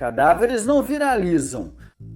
Cadáveres não viralizam.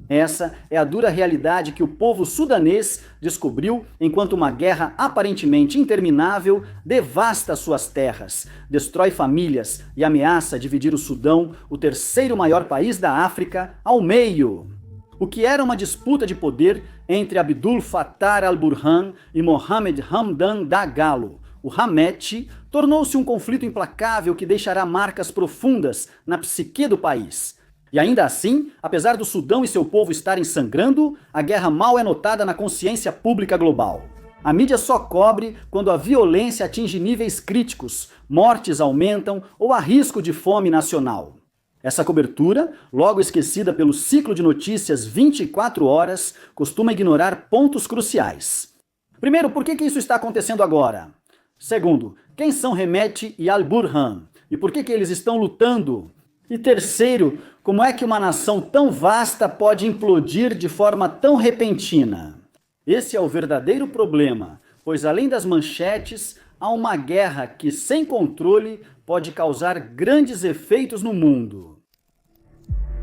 Essa é a dura realidade que o povo sudanês descobriu enquanto uma guerra aparentemente interminável devasta suas terras, destrói famílias e ameaça dividir o Sudão, o terceiro maior país da África, ao meio. O que era uma disputa de poder entre Abdul Fattah al-Burhan e Mohamed Hamdan Dagalo, o Hamet, tornou-se um conflito implacável que deixará marcas profundas na psique do país. E ainda assim, apesar do Sudão e seu povo estarem sangrando, a guerra mal é notada na consciência pública global. A mídia só cobre quando a violência atinge níveis críticos, mortes aumentam ou há risco de fome nacional. Essa cobertura, logo esquecida pelo ciclo de notícias 24 horas, costuma ignorar pontos cruciais. Primeiro, por que isso está acontecendo agora? Segundo, quem são Hamet e al-Burhan? E por que eles estão lutando? E terceiro, como é que uma nação tão vasta pode implodir de forma tão repentina? Esse é o verdadeiro problema, pois além das manchetes, há uma guerra que, sem controle, pode causar grandes efeitos no mundo.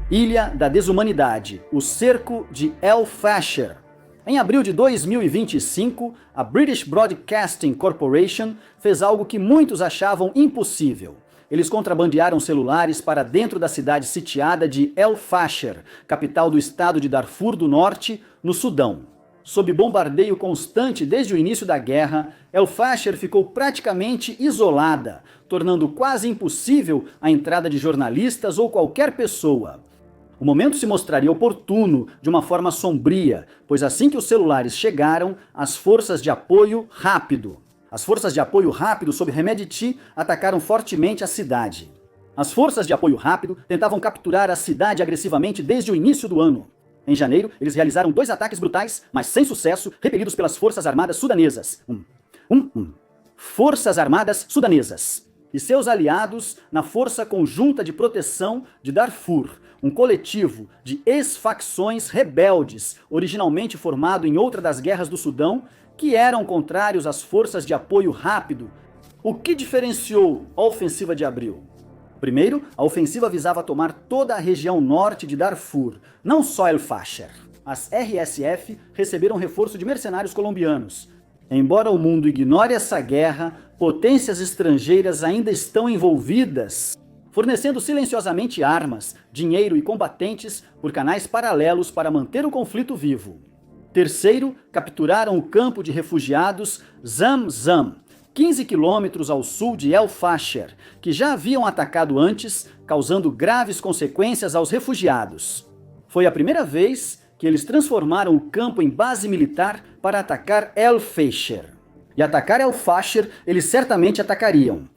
Ilha da Desumanidade, o cerco de El Fasher. Em abril de 2025, a British Broadcasting Corporation fez algo que muitos achavam impossível. Eles contrabandearam celulares para dentro da cidade sitiada de El Fasher, capital do estado de Darfur do Norte, no Sudão. Sob bombardeio constante desde o início da guerra, El Fasher ficou praticamente isolada, tornando quase impossível a entrada de jornalistas ou qualquer pessoa. O momento se mostraria oportuno de uma forma sombria, pois assim que os celulares chegaram, as forças de apoio rápido sob Hemedti atacaram fortemente a cidade. As forças de apoio rápido tentavam capturar a cidade agressivamente desde o início do ano. Em janeiro, eles realizaram 2 ataques brutais, mas sem sucesso, repelidos pelas Forças Armadas Sudanesas. Forças Armadas Sudanesas. E seus aliados na Força Conjunta de Proteção de Darfur, um coletivo de ex-facções rebeldes, originalmente formado em outra das guerras do Sudão, que eram contrários às forças de apoio rápido. O que diferenciou a ofensiva de abril? Primeiro, a ofensiva visava tomar toda a região norte de Darfur, não só El Fasher. As RSF receberam reforço de mercenários colombianos. Embora o mundo ignore essa guerra, potências estrangeiras ainda estão envolvidas, fornecendo silenciosamente armas, dinheiro e combatentes por canais paralelos para manter o conflito vivo. Terceiro, capturaram o campo de refugiados Zamzam, 15 quilômetros ao sul de El Fasher, que já haviam atacado antes, causando graves consequências aos refugiados. Foi a primeira vez que eles transformaram o campo em base militar para atacar El Fasher. E atacar El Fasher, eles certamente atacariam.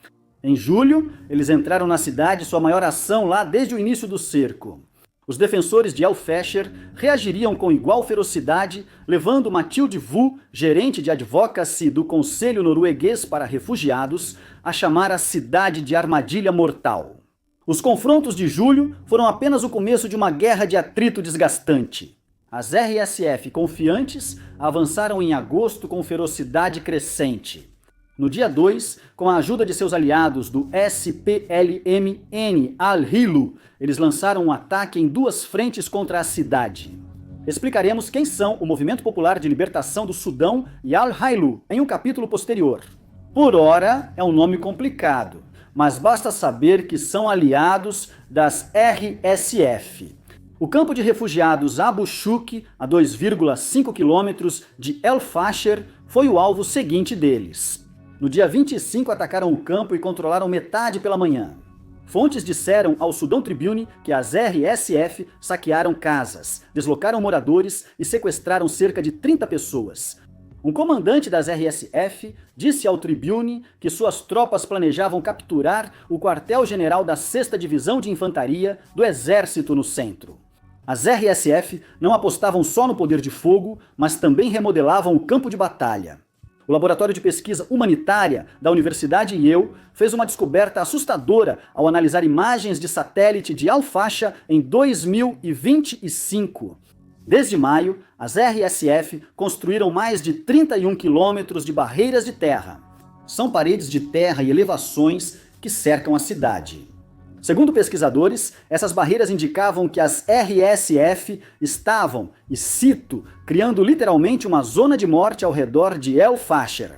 Em julho, eles entraram na cidade, sua maior ação lá desde o início do cerco. Os defensores de El Fasher reagiriam com igual ferocidade, levando Mathilde Vu, gerente de advocacy do Conselho Norueguês para Refugiados, a chamar a cidade de armadilha mortal. Os confrontos de julho foram apenas o começo de uma guerra de atrito desgastante. As RSF confiantes avançaram em agosto com ferocidade crescente. No dia 2, com a ajuda de seus aliados do SPLMN Al-Hilu, eles lançaram um ataque em 2 frentes contra a cidade. Explicaremos quem são o Movimento Popular de Libertação do Sudão e Al-Hilu em um capítulo posterior. Por ora, é um nome complicado, mas basta saber que são aliados das RSF. O campo de refugiados Abu Shuk, a 2,5 quilômetros de El Fasher, foi o alvo seguinte deles. No dia 25, atacaram o campo e controlaram metade pela manhã. Fontes disseram ao Sudão Tribune que as RSF saquearam casas, deslocaram moradores e sequestraram cerca de 30 pessoas. Um comandante das RSF disse ao Tribune que suas tropas planejavam capturar o quartel-general da 6ª Divisão de Infantaria do Exército no centro. As RSF não apostavam só no poder de fogo, mas também remodelavam o campo de batalha. O Laboratório de Pesquisa Humanitária da Universidade Yale fez uma descoberta assustadora ao analisar imagens de satélite de Al-Fasher em 2025. Desde maio, as RSF construíram mais de 31 quilômetros de barreiras de terra. São paredes de terra e elevações que cercam a cidade. Segundo pesquisadores, essas barreiras indicavam que as RSF estavam, e cito, criando literalmente uma zona de morte ao redor de El Fasher.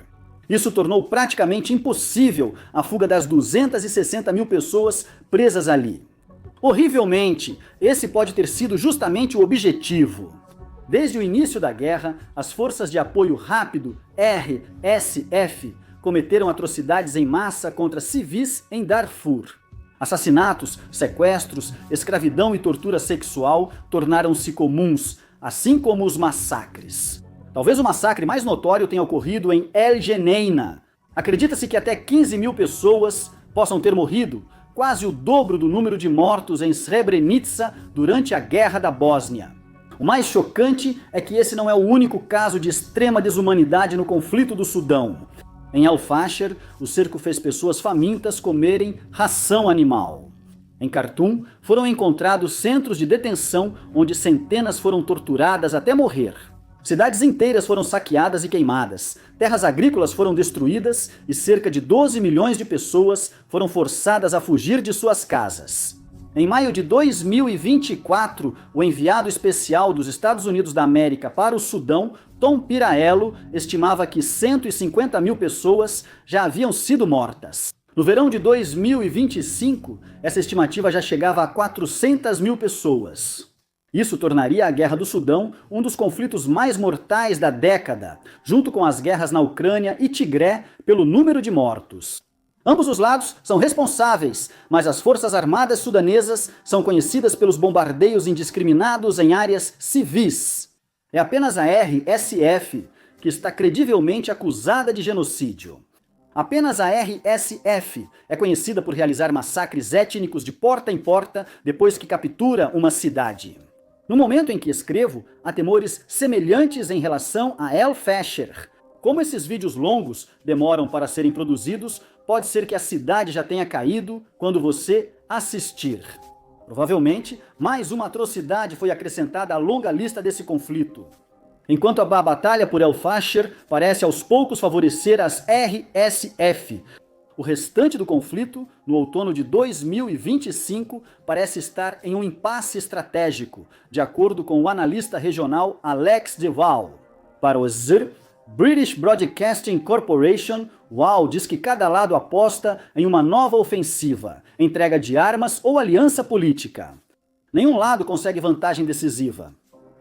Isso tornou praticamente impossível a fuga das 260 mil pessoas presas ali. Horrivelmente, esse pode ter sido justamente o objetivo. Desde o início da guerra, as Forças de Apoio Rápido, RSF, cometeram atrocidades em massa contra civis em Darfur. Assassinatos, sequestros, escravidão e tortura sexual tornaram-se comuns, assim como os massacres. Talvez o massacre mais notório tenha ocorrido em El Geneina. Acredita-se que até 15 mil pessoas possam ter morrido, quase o dobro do número de mortos em Srebrenica durante a Guerra da Bósnia. O mais chocante é que esse não é o único caso de extrema desumanidade no conflito do Sudão. Em Al-Fasher, o cerco fez pessoas famintas comerem ração animal. Em Khartoum, foram encontrados centros de detenção onde centenas foram torturadas até morrer. Cidades inteiras foram saqueadas e queimadas, terras agrícolas foram destruídas e cerca de 12 milhões de pessoas foram forçadas a fugir de suas casas. Em maio de 2024, o enviado especial dos Estados Unidos da América para o Sudão, Tom Piraello, estimava que 150 mil pessoas já haviam sido mortas. No verão de 2025, essa estimativa já chegava a 400 mil pessoas. Isso tornaria a Guerra do Sudão um dos conflitos mais mortais da década, junto com as guerras na Ucrânia e Tigré, pelo número de mortos. Ambos os lados são responsáveis, mas as forças armadas sudanesas são conhecidas pelos bombardeios indiscriminados em áreas civis. É apenas a RSF que está credivelmente acusada de genocídio. Apenas a RSF é conhecida por realizar massacres étnicos de porta em porta depois que captura uma cidade. No momento em que escrevo, há temores semelhantes em relação a El Fasher. Como esses vídeos longos demoram para serem produzidos, pode ser que a cidade já tenha caído quando você assistir. Provavelmente, mais uma atrocidade foi acrescentada à longa lista desse conflito. Enquanto a batalha por El Fasher parece aos poucos favorecer as RSF, o restante do conflito, no outono de 2025, parece estar em um impasse estratégico, de acordo com o analista regional Alex Deval. Para o British Broadcasting Corporation, UAL diz que cada lado aposta em uma nova ofensiva, entrega de armas ou aliança política. Nenhum lado consegue vantagem decisiva.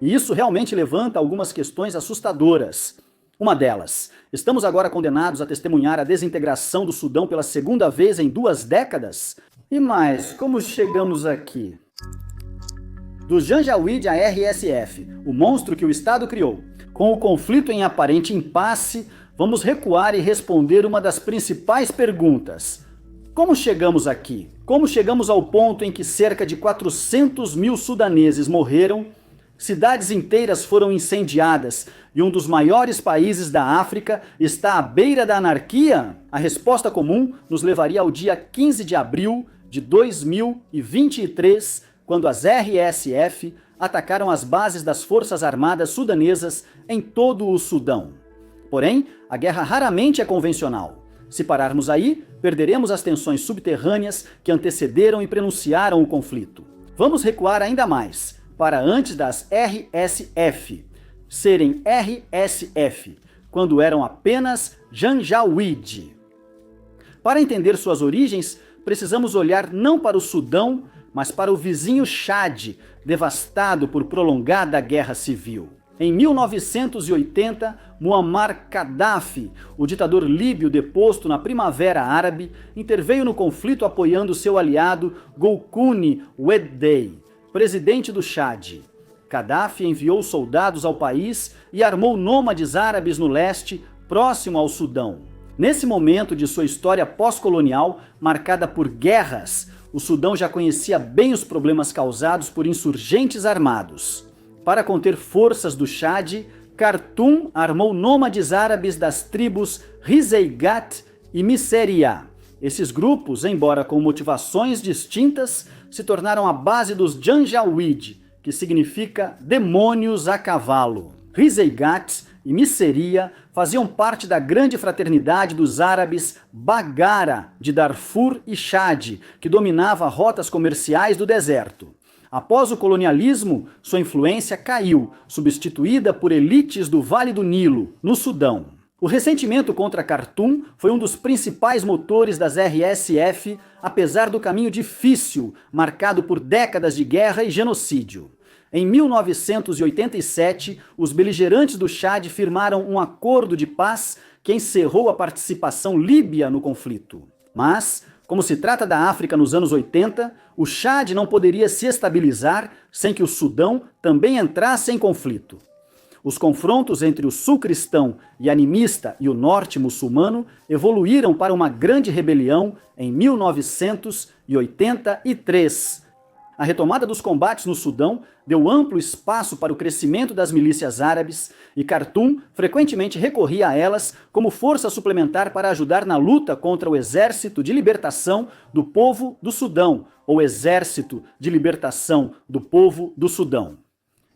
E isso realmente levanta algumas questões assustadoras. Uma delas, estamos agora condenados a testemunhar a desintegração do Sudão pela segunda vez em 2 décadas? E mais, como chegamos aqui? Do Janjaweed à RSF, o monstro que o Estado criou. Com o conflito em aparente impasse, vamos recuar e responder uma das principais perguntas. Como chegamos aqui? Como chegamos ao ponto em que cerca de 400 mil sudaneses morreram, cidades inteiras foram incendiadas e um dos maiores países da África está à beira da anarquia? A resposta comum nos levaria ao dia 15 de abril de 2023, quando as RSF atacaram as bases das Forças Armadas sudanesas em todo o Sudão. Porém, a guerra raramente é convencional. Se pararmos aí, perderemos as tensões subterrâneas que antecederam e prenunciaram o conflito. Vamos recuar ainda mais, para antes das RSF serem RSF, quando eram apenas Janjaweed. Para entender suas origens, precisamos olhar não para o Sudão, mas para o vizinho Chad, devastado por prolongada guerra civil. Em 1980, Muammar Gaddafi, o ditador líbio deposto na Primavera Árabe, interveio no conflito apoiando seu aliado Gulkuni Weddey, presidente do Chad. Gaddafi enviou soldados ao país e armou nômades árabes no leste, próximo ao Sudão. Nesse momento de sua história pós-colonial, marcada por guerras, o Sudão já conhecia bem os problemas causados por insurgentes armados. Para conter forças do Chad, Khartoum armou nômades árabes das tribos Rizeigat e Miseria. Esses grupos, embora com motivações distintas, se tornaram a base dos Janjaweed, que significa demônios a cavalo. Rizeigat e Miseria faziam parte da grande fraternidade dos árabes Baggara, de Darfur e Chad, que dominava rotas comerciais do deserto. Após o colonialismo, sua influência caiu, substituída por elites do Vale do Nilo, no Sudão. O ressentimento contra Khartoum foi um dos principais motores das RSF, apesar do caminho difícil, marcado por décadas de guerra e genocídio. Em 1987, os beligerantes do Chad firmaram um acordo de paz que encerrou a participação líbia no conflito. Mas, como se trata da África nos anos 80, o Chad não poderia se estabilizar sem que o Sudão também entrasse em conflito. Os confrontos entre o sul cristão e animista e o norte muçulmano evoluíram para uma grande rebelião em 1983. A retomada dos combates no Sudão deu amplo espaço para o crescimento das milícias árabes e Khartoum frequentemente recorria a elas como força suplementar para ajudar na luta contra o Exército de Libertação do Povo do Sudão, ou Exército de Libertação do Povo do Sudão.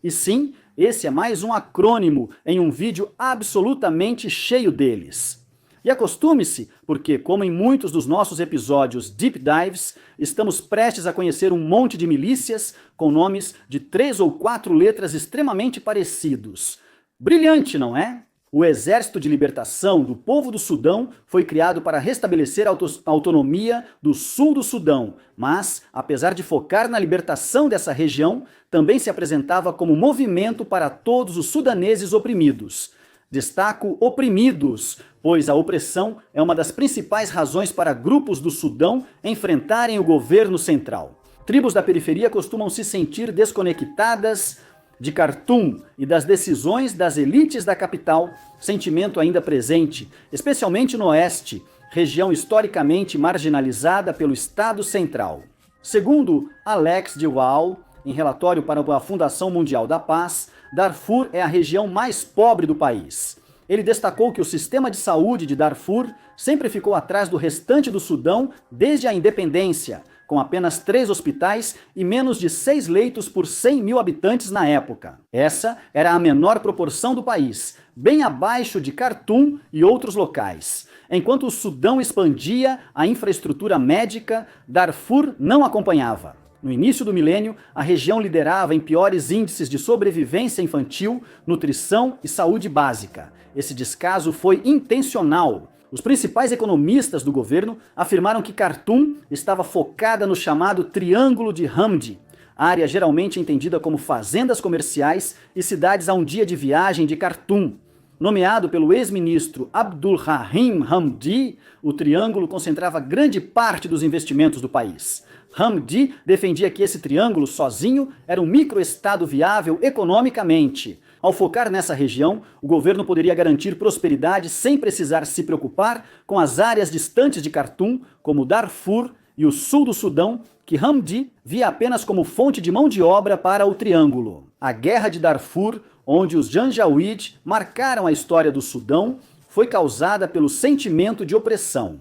E sim, esse é mais um acrônimo em um vídeo absolutamente cheio deles. E acostume-se, porque, como em muitos dos nossos episódios Deep Dives, estamos prestes a conhecer um monte de milícias com nomes de 3 ou 4 letras extremamente parecidos. Brilhante, não é? O Exército de Libertação do Povo do Sudão foi criado para restabelecer a autonomia do sul do Sudão, mas, apesar de focar na libertação dessa região, também se apresentava como movimento para todos os sudaneses oprimidos. Destaco oprimidos, pois a opressão é uma das principais razões para grupos do Sudão enfrentarem o governo central. Tribos da periferia costumam se sentir desconectadas de Khartoum e das decisões das elites da capital, sentimento ainda presente, especialmente no oeste, região historicamente marginalizada pelo Estado Central. Segundo Alex de Waal, em relatório para a Fundação Mundial da Paz, Darfur é a região mais pobre do país. Ele destacou que o sistema de saúde de Darfur sempre ficou atrás do restante do Sudão desde a independência, com apenas 3 hospitais e menos de 6 leitos por 100 mil habitantes na época. Essa era a menor proporção do país, bem abaixo de Khartoum e outros locais. Enquanto o Sudão expandia a infraestrutura médica, Darfur não acompanhava. No início do milênio, a região liderava em piores índices de sobrevivência infantil, nutrição e saúde básica. Esse descaso foi intencional. Os principais economistas do governo afirmaram que Khartoum estava focada no chamado Triângulo de Hamdi, área geralmente entendida como fazendas comerciais e cidades a um dia de viagem de Khartoum. Nomeado pelo ex-ministro Abdul Rahim Hamdi, o triângulo concentrava grande parte dos investimentos do país. Hamdi defendia que esse triângulo sozinho era um microestado viável economicamente. Ao focar nessa região, o governo poderia garantir prosperidade sem precisar se preocupar com as áreas distantes de Khartoum, como Darfur e o sul do Sudão, que Hamdi via apenas como fonte de mão de obra para o triângulo. A Guerra de Darfur, onde os Janjaweed marcaram a história do Sudão, foi causada pelo sentimento de opressão.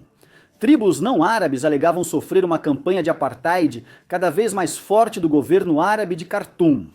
Tribos não árabes alegavam sofrer uma campanha de apartheid cada vez mais forte do governo árabe de Khartoum.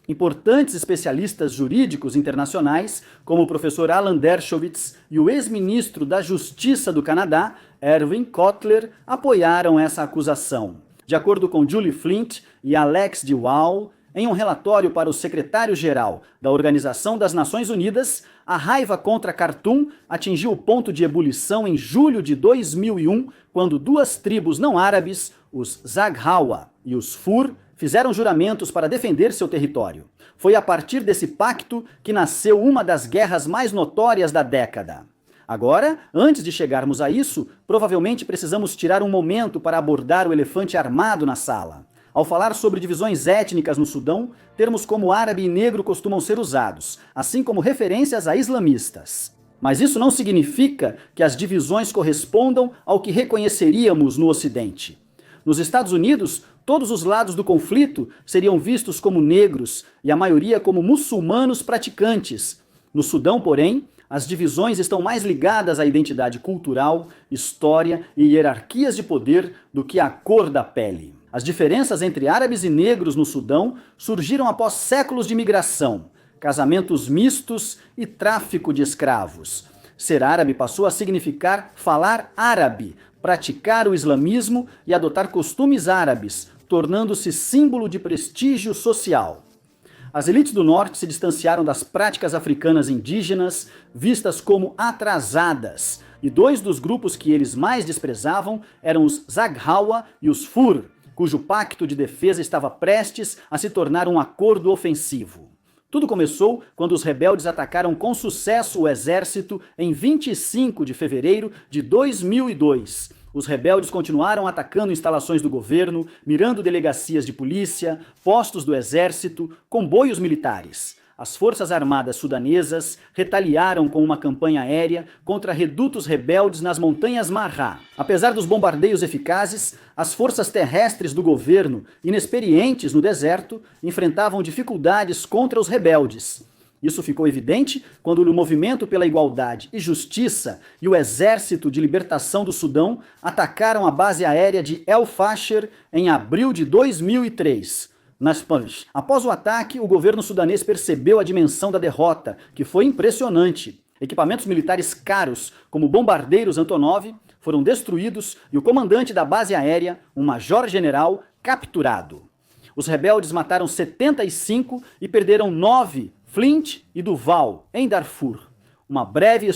Importantes especialistas jurídicos internacionais, como o professor Alan Dershowitz e o ex-ministro da Justiça do Canadá, Erwin Kotler, apoiaram essa acusação. De acordo com Julie Flint e Alex de Waal, em um relatório para o secretário-geral da Organização das Nações Unidas, a raiva contra Khartoum atingiu o ponto de ebulição em julho de 2001, quando 2 tribos não árabes, os Zaghawa e os Fur, fizeram juramentos para defender seu território. Foi a partir desse pacto que nasceu uma das guerras mais notórias da década. Agora, antes de chegarmos a isso, provavelmente precisamos tirar um momento para abordar o elefante armado na sala. Ao falar sobre divisões étnicas no Sudão, termos como árabe e negro costumam ser usados, assim como referências a islamistas. Mas isso não significa que as divisões correspondam ao que reconheceríamos no Ocidente. Nos Estados Unidos, todos os lados do conflito seriam vistos como negros e a maioria como muçulmanos praticantes. No Sudão, porém, as divisões estão mais ligadas à identidade cultural, história e hierarquias de poder do que à cor da pele. As diferenças entre árabes e negros no Sudão surgiram após séculos de migração, casamentos mistos e tráfico de escravos. Ser árabe passou a significar falar árabe, praticar o islamismo e adotar costumes árabes, tornando-se símbolo de prestígio social. As elites do norte se distanciaram das práticas africanas indígenas, vistas como atrasadas, e dois dos grupos que eles mais desprezavam eram os Zaghawa e os Fur, cujo pacto de defesa estava prestes a se tornar um acordo ofensivo. Tudo começou quando os rebeldes atacaram com sucesso o exército em 25 de fevereiro de 2002. Os rebeldes continuaram atacando instalações do governo, mirando delegacias de polícia, postos do exército, comboios militares. As forças armadas sudanesas retaliaram com uma campanha aérea contra redutos rebeldes nas montanhas Marrá. Apesar dos bombardeios eficazes, as forças terrestres do governo, inexperientes no deserto, enfrentavam dificuldades contra os rebeldes. Isso ficou evidente quando o Movimento pela Igualdade e Justiça e o Exército de Libertação do Sudão atacaram a base aérea de El Fasher em abril de 2003. Após o ataque, o governo sudanês percebeu a dimensão da derrota, que foi impressionante. Equipamentos militares caros, como bombardeiros Antonov, foram destruídos e o comandante da base aérea, um major-general, capturado. Os rebeldes mataram 75 e perderam 9 Flint e Duval, em Darfur. Uma breve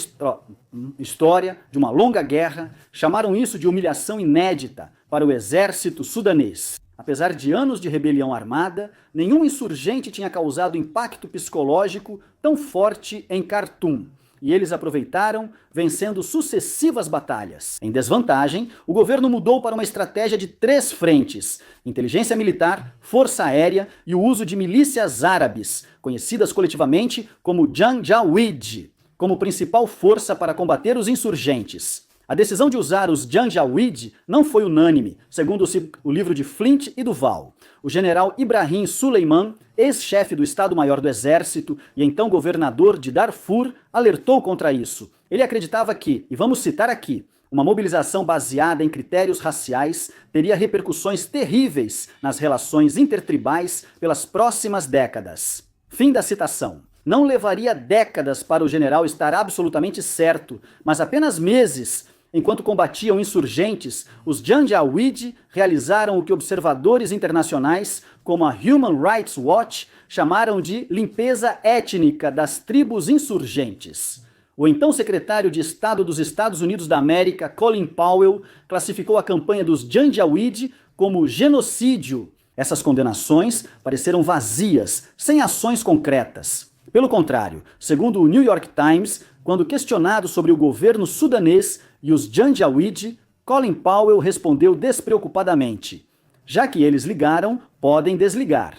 história de uma longa guerra, chamaram isso de humilhação inédita para o exército sudanês. Apesar de anos de rebelião armada, nenhum insurgente tinha causado impacto psicológico tão forte em Khartoum, e eles aproveitaram, vencendo sucessivas batalhas. Em desvantagem, o governo mudou para uma estratégia de 3 frentes: inteligência militar, força aérea e o uso de milícias árabes, conhecidas coletivamente como Janjaweed, como principal força para combater os insurgentes. A decisão de usar os Janjaweed não foi unânime, segundo o livro de Flint e Duval. O general Ibrahim Suleiman, ex-chefe do Estado-Maior do Exército e então governador de Darfur, alertou contra isso. Ele acreditava que, e vamos citar aqui, uma mobilização baseada em critérios raciais teria repercussões terríveis nas relações intertribais pelas próximas décadas. Fim da citação. Não levaria décadas para o general estar absolutamente certo, mas apenas meses. Enquanto combatiam insurgentes, os Janjaweed realizaram o que observadores internacionais, como a Human Rights Watch, chamaram de limpeza étnica das tribos insurgentes. O então secretário de Estado dos Estados Unidos da América, Colin Powell, classificou a campanha dos Janjaweed como genocídio. Essas condenações pareceram vazias, sem ações concretas. Pelo contrário, segundo o New York Times, quando questionado sobre o governo sudanês e os Janjaweed, Colin Powell respondeu despreocupadamente: já que eles ligaram, podem desligar.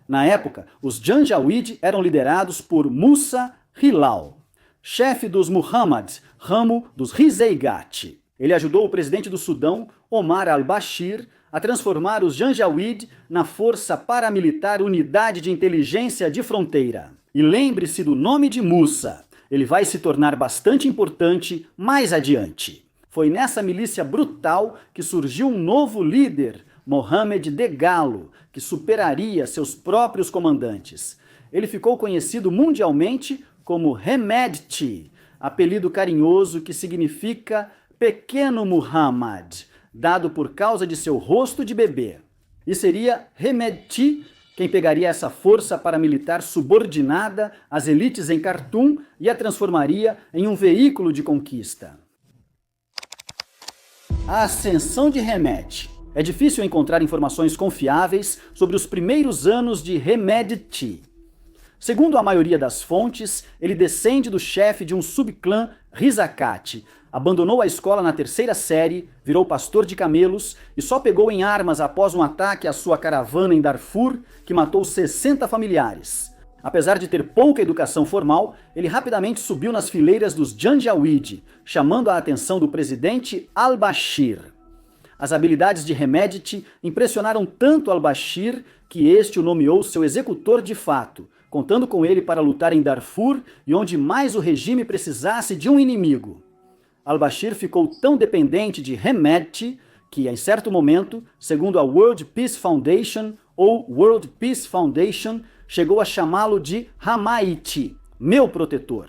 Na época, os Janjaweed eram liderados por Musa Hilal, chefe dos Muhammad, ramo dos Rizeigat. Ele ajudou o presidente do Sudão, Omar al-Bashir, a transformar os Janjaweed na Força Paramilitar Unidade de Inteligência de Fronteira. E lembre-se do nome de Musa. Ele vai se tornar bastante importante mais adiante. Foi nessa milícia brutal que surgiu um novo líder, Mohamed Dagalo, que superaria seus próprios comandantes. Ele ficou conhecido mundialmente como Hemedti, apelido carinhoso que significa Pequeno Muhammad, dado por causa de seu rosto de bebê. E seria Hemedti quem pegaria essa força paramilitar subordinada às elites em Khartoum e a transformaria em um veículo de conquista. A ascensão de Hemedti. É difícil encontrar informações confiáveis sobre os primeiros anos de Hemedti. Segundo a maioria das fontes, ele descende do chefe de um subclã Rizaqat, abandonou a escola na 3ª série, virou pastor de camelos e só pegou em armas após um ataque à sua caravana em Darfur, que matou 60 familiares. Apesar de ter pouca educação formal, ele rapidamente subiu nas fileiras dos Janjaweed, chamando a atenção do presidente al-Bashir. As habilidades de Hemedti impressionaram tanto al-Bashir que este o nomeou seu executor de fato, contando com ele para lutar em Darfur e onde mais o regime precisasse de um inimigo. Al-Bashir ficou tão dependente de Hemedti que, em certo momento, segundo a World Peace Foundation ou World Peace Foundation, chegou a chamá-lo de Hamaiti, meu protetor.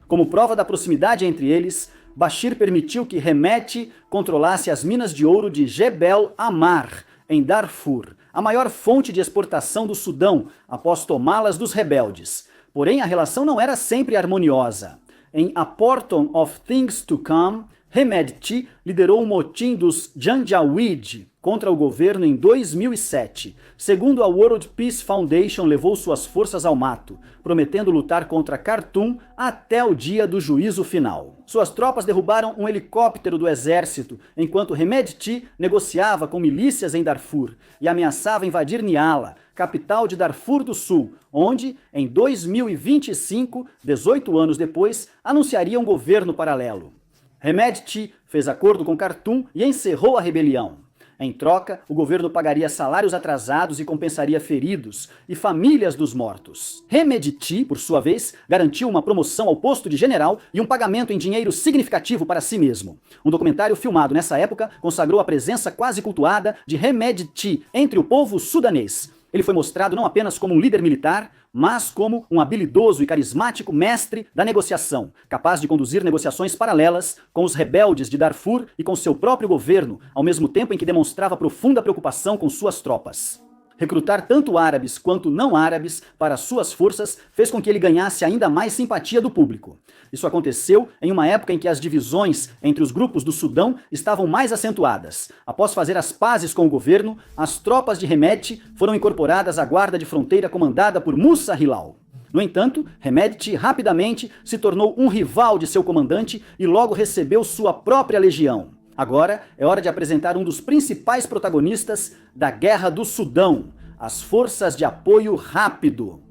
Como prova da proximidade entre eles, Bashir permitiu que Hemeti controlasse as minas de ouro de Jebel Amar, em Darfur, a maior fonte de exportação do Sudão, após tomá-las dos rebeldes. Porém, a relação não era sempre harmoniosa. Em A Portion of Things to Come, Hemedti liderou um motim dos Janjaweed contra o governo em 2007. Segundo a World Peace Foundation, levou suas forças ao mato, prometendo lutar contra Khartoum até o dia do juízo final. Suas tropas derrubaram um helicóptero do exército, enquanto Hemedti negociava com milícias em Darfur e ameaçava invadir Niala, capital de Darfur do Sul, onde, em 2025, 18 anos depois, anunciaria um governo paralelo. Hemedti fez acordo com Khartoum e encerrou a rebelião. Em troca, o governo pagaria salários atrasados e compensaria feridos e famílias dos mortos. Hemedti, por sua vez, garantiu uma promoção ao posto de general e um pagamento em dinheiro significativo para si mesmo. Um documentário filmado nessa época consagrou a presença quase cultuada de Hemedti entre o povo sudanês. Ele foi mostrado não apenas como um líder militar, mas como um habilidoso e carismático mestre da negociação, capaz de conduzir negociações paralelas com os rebeldes de Darfur e com seu próprio governo, ao mesmo tempo em que demonstrava profunda preocupação com suas tropas. Recrutar tanto árabes quanto não árabes para suas forças fez com que ele ganhasse ainda mais simpatia do público. Isso aconteceu em uma época em que as divisões entre os grupos do Sudão estavam mais acentuadas. Após fazer as pazes com o governo, as tropas de Hemedti foram incorporadas à guarda de fronteira comandada por Musa Hilal. No entanto, Hemedti rapidamente se tornou um rival de seu comandante e logo recebeu sua própria legião. Agora é hora de apresentar um dos principais protagonistas da Guerra do Sudão, as Forças de Apoio Rápido.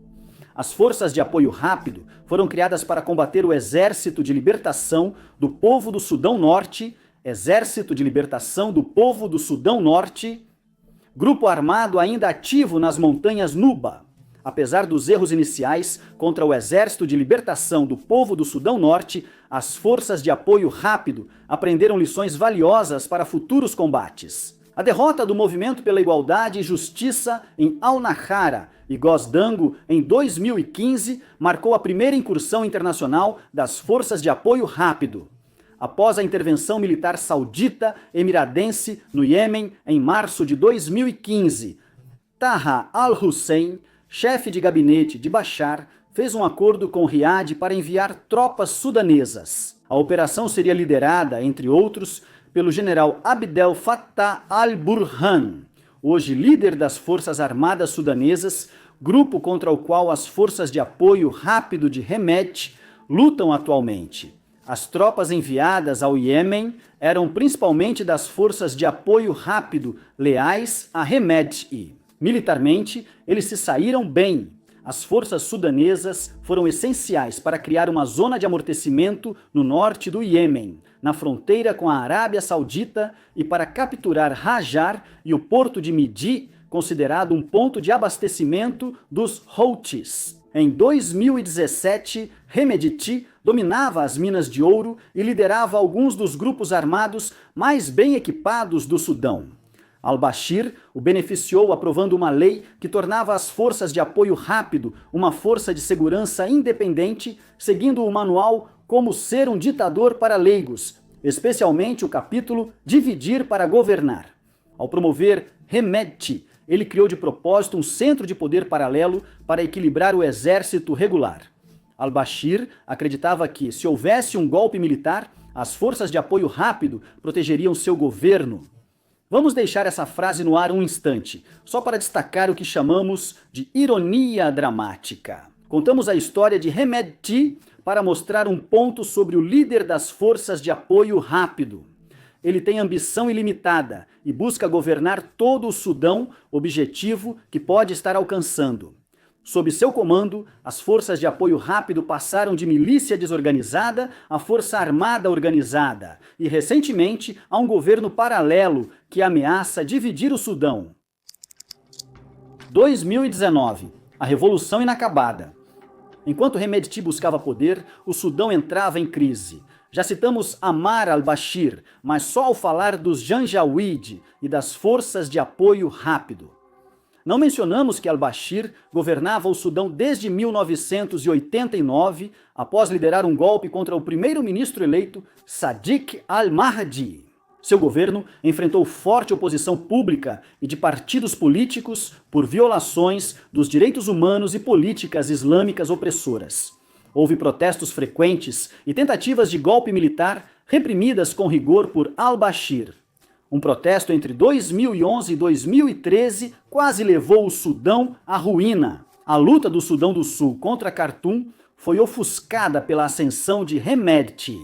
As Forças de Apoio Rápido foram criadas para combater o Exército de Libertação do Povo do Sudão Norte, Exército de Libertação do Povo do Sudão Norte, grupo armado ainda ativo nas montanhas Nuba. Apesar dos erros iniciais contra o Exército de Libertação do Povo do Sudão Norte, as Forças de Apoio Rápido aprenderam lições valiosas para futuros combates. A derrota do Movimento pela Igualdade e Justiça em Al-Nahara e Gosdango em 2015 marcou a primeira incursão internacional das Forças de Apoio Rápido. Após a intervenção militar saudita emiradense no Iêmen em março de 2015, Taha al-Hussein, chefe de gabinete de Bashar, fez um acordo com Riad para enviar tropas sudanesas. A operação seria liderada, entre outros, pelo general Abdel Fattah al-Burhan, hoje líder das Forças Armadas Sudanesas, grupo contra o qual as Forças de Apoio Rápido de Hemedti lutam atualmente. As tropas enviadas ao Iêmen eram principalmente das Forças de Apoio Rápido leais a Hemedti. Militarmente, eles se saíram bem. As forças sudanesas foram essenciais para criar uma zona de amortecimento no norte do Iêmen, na fronteira com a Arábia Saudita, e para capturar Hajar e o porto de Midi, considerado um ponto de abastecimento dos Houthis. Em 2017, Hemedti dominava as minas de ouro e liderava alguns dos grupos armados mais bem equipados do Sudão. Al-Bashir o beneficiou aprovando uma lei que tornava as Forças de Apoio Rápido uma força de segurança independente, seguindo o manual Como Ser um Ditador para Leigos, especialmente o capítulo Dividir para Governar. Ao promover Hemedti, ele criou de propósito um centro de poder paralelo para equilibrar o exército regular. Al-Bashir acreditava que, se houvesse um golpe militar, as Forças de Apoio Rápido protegeriam seu governo. Vamos deixar essa frase no ar um instante, só para destacar o que chamamos de ironia dramática. Contamos a história de Hemedti para mostrar um ponto sobre o líder das Forças de Apoio Rápido. Ele tem ambição ilimitada e busca governar todo o Sudão, objetivo que pode estar alcançando. Sob seu comando, as Forças de Apoio Rápido passaram de milícia desorganizada a força armada organizada e, recentemente, a um governo paralelo que ameaça dividir o Sudão. 2019. A Revolução Inacabada. Enquanto Hemedti buscava poder, o Sudão entrava em crise. Já citamos Amar al-Bashir, mas só ao falar dos Janjaweed e das Forças de Apoio Rápido. Não mencionamos que al-Bashir governava o Sudão desde 1989, após liderar um golpe contra o primeiro-ministro eleito Sadiq al-Mahdi. Seu governo enfrentou forte oposição pública e de partidos políticos por violações dos direitos humanos e políticas islâmicas opressoras. Houve protestos frequentes e tentativas de golpe militar reprimidas com rigor por al-Bashir. Um protesto entre 2011 e 2013 quase levou o Sudão à ruína. A luta do Sudão do Sul contra Khartoum foi ofuscada pela ascensão de Hemedti.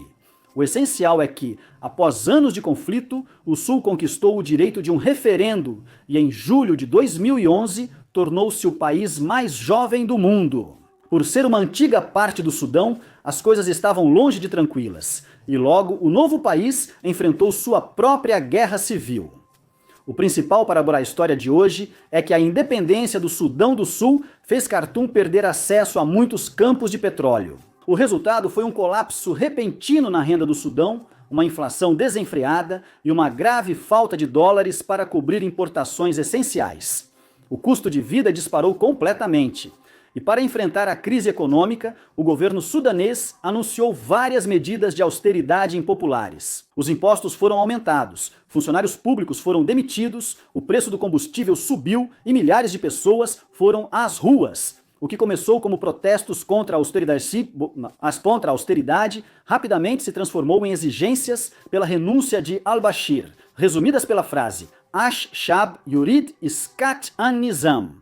O essencial é que, após anos de conflito, o Sul conquistou o direito de um referendo e, em julho de 2011, tornou-se o país mais jovem do mundo. Por ser uma antiga parte do Sudão, as coisas estavam longe de tranquilas, e logo o novo país enfrentou sua própria guerra civil. O principal para a história de hoje é que a independência do Sudão do Sul fez Khartoum perder acesso a muitos campos de petróleo. O resultado foi um colapso repentino na renda do Sudão, uma inflação desenfreada e uma grave falta de dólares para cobrir importações essenciais. O custo de vida disparou completamente. E para enfrentar a crise econômica, o governo sudanês anunciou várias medidas de austeridade impopulares. Os impostos foram aumentados, funcionários públicos foram demitidos, o preço do combustível subiu e milhares de pessoas foram às ruas. O que começou como protestos contra a austeridade rapidamente se transformou em exigências pela renúncia de al-Bashir, resumidas pela frase Ash-Shab Yurid Iskat an-Nizam.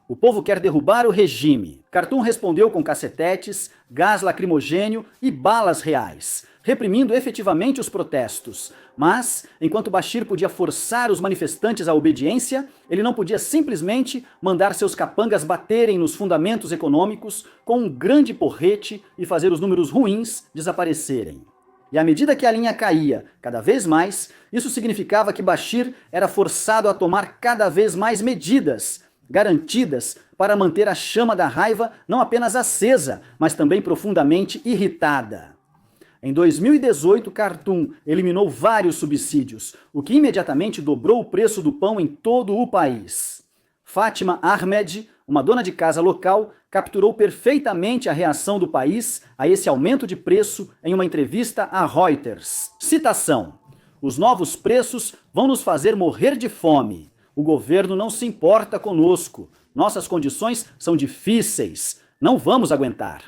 O povo quer derrubar o regime. Khartoum respondeu com cacetetes, gás lacrimogênio e balas reais, reprimindo efetivamente os protestos. Mas, enquanto Bashir podia forçar os manifestantes à obediência, ele não podia simplesmente mandar seus capangas baterem nos fundamentos econômicos com um grande porrete e fazer os números ruins desaparecerem. E à medida que a linha caía cada vez mais, isso significava que Bashir era forçado a tomar cada vez mais medidas garantidas para manter a chama da raiva não apenas acesa, mas também profundamente irritada. Em 2018, Khartoum eliminou vários subsídios, o que imediatamente dobrou o preço do pão em todo o país. Fátima Ahmed, uma dona de casa local, capturou perfeitamente a reação do país a esse aumento de preço em uma entrevista à Reuters. Citação: "Os novos preços vão nos fazer morrer de fome. O governo não se importa conosco. Nossas condições são difíceis. Não vamos aguentar."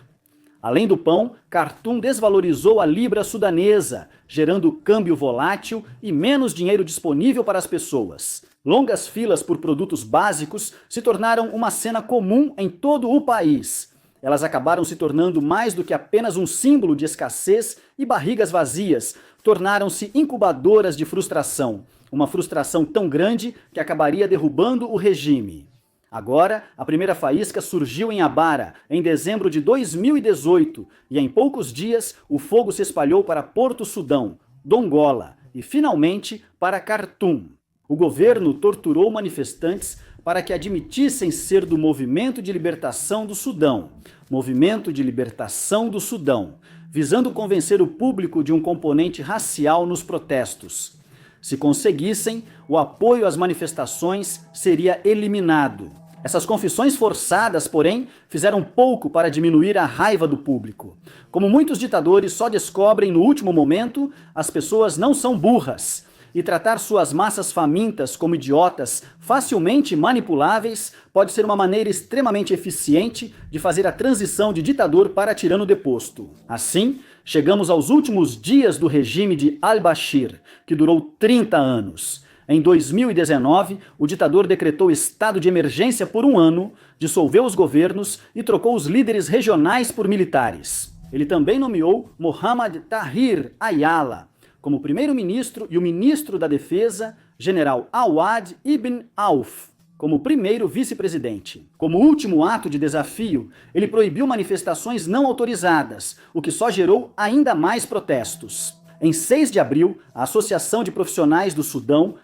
Além do pão, Khartoum desvalorizou a libra sudanesa, gerando câmbio volátil e menos dinheiro disponível para as pessoas. Longas filas por produtos básicos se tornaram uma cena comum em todo o país. Elas acabaram se tornando mais do que apenas um símbolo de escassez e barrigas vazias, tornaram-se incubadoras de frustração. Uma frustração tão grande que acabaria derrubando o regime. Agora, a primeira faísca surgiu em Abara, em dezembro de 2018, e em poucos dias o fogo se espalhou para Porto Sudão, Dongola e, finalmente, para Khartoum. O governo torturou manifestantes para que admitissem ser do Movimento de Libertação do Sudão, Movimento de Libertação do Sudão, visando convencer o público de um componente racial nos protestos. Se conseguissem, o apoio às manifestações seria eliminado. Essas confissões forçadas, porém, fizeram pouco para diminuir a raiva do público. Como muitos ditadores só descobrem no último momento, as pessoas não são burras. E tratar suas massas famintas como idiotas facilmente manipuláveis pode ser uma maneira extremamente eficiente de fazer a transição de ditador para tirano deposto. Assim, chegamos aos últimos dias do regime de al-Bashir, que durou 30 anos. Em 2019, o ditador decretou estado de emergência por um ano, dissolveu os governos e trocou os líderes regionais por militares. Ele também nomeou Mohamed Tahir Ayala como primeiro-ministro e o ministro da Defesa, general Awad Ibn Auf, como primeiro vice-presidente. Como último ato de desafio, ele proibiu manifestações não autorizadas, o que só gerou ainda mais protestos. Em 6 de abril, a Associação de Profissionais do Sudão,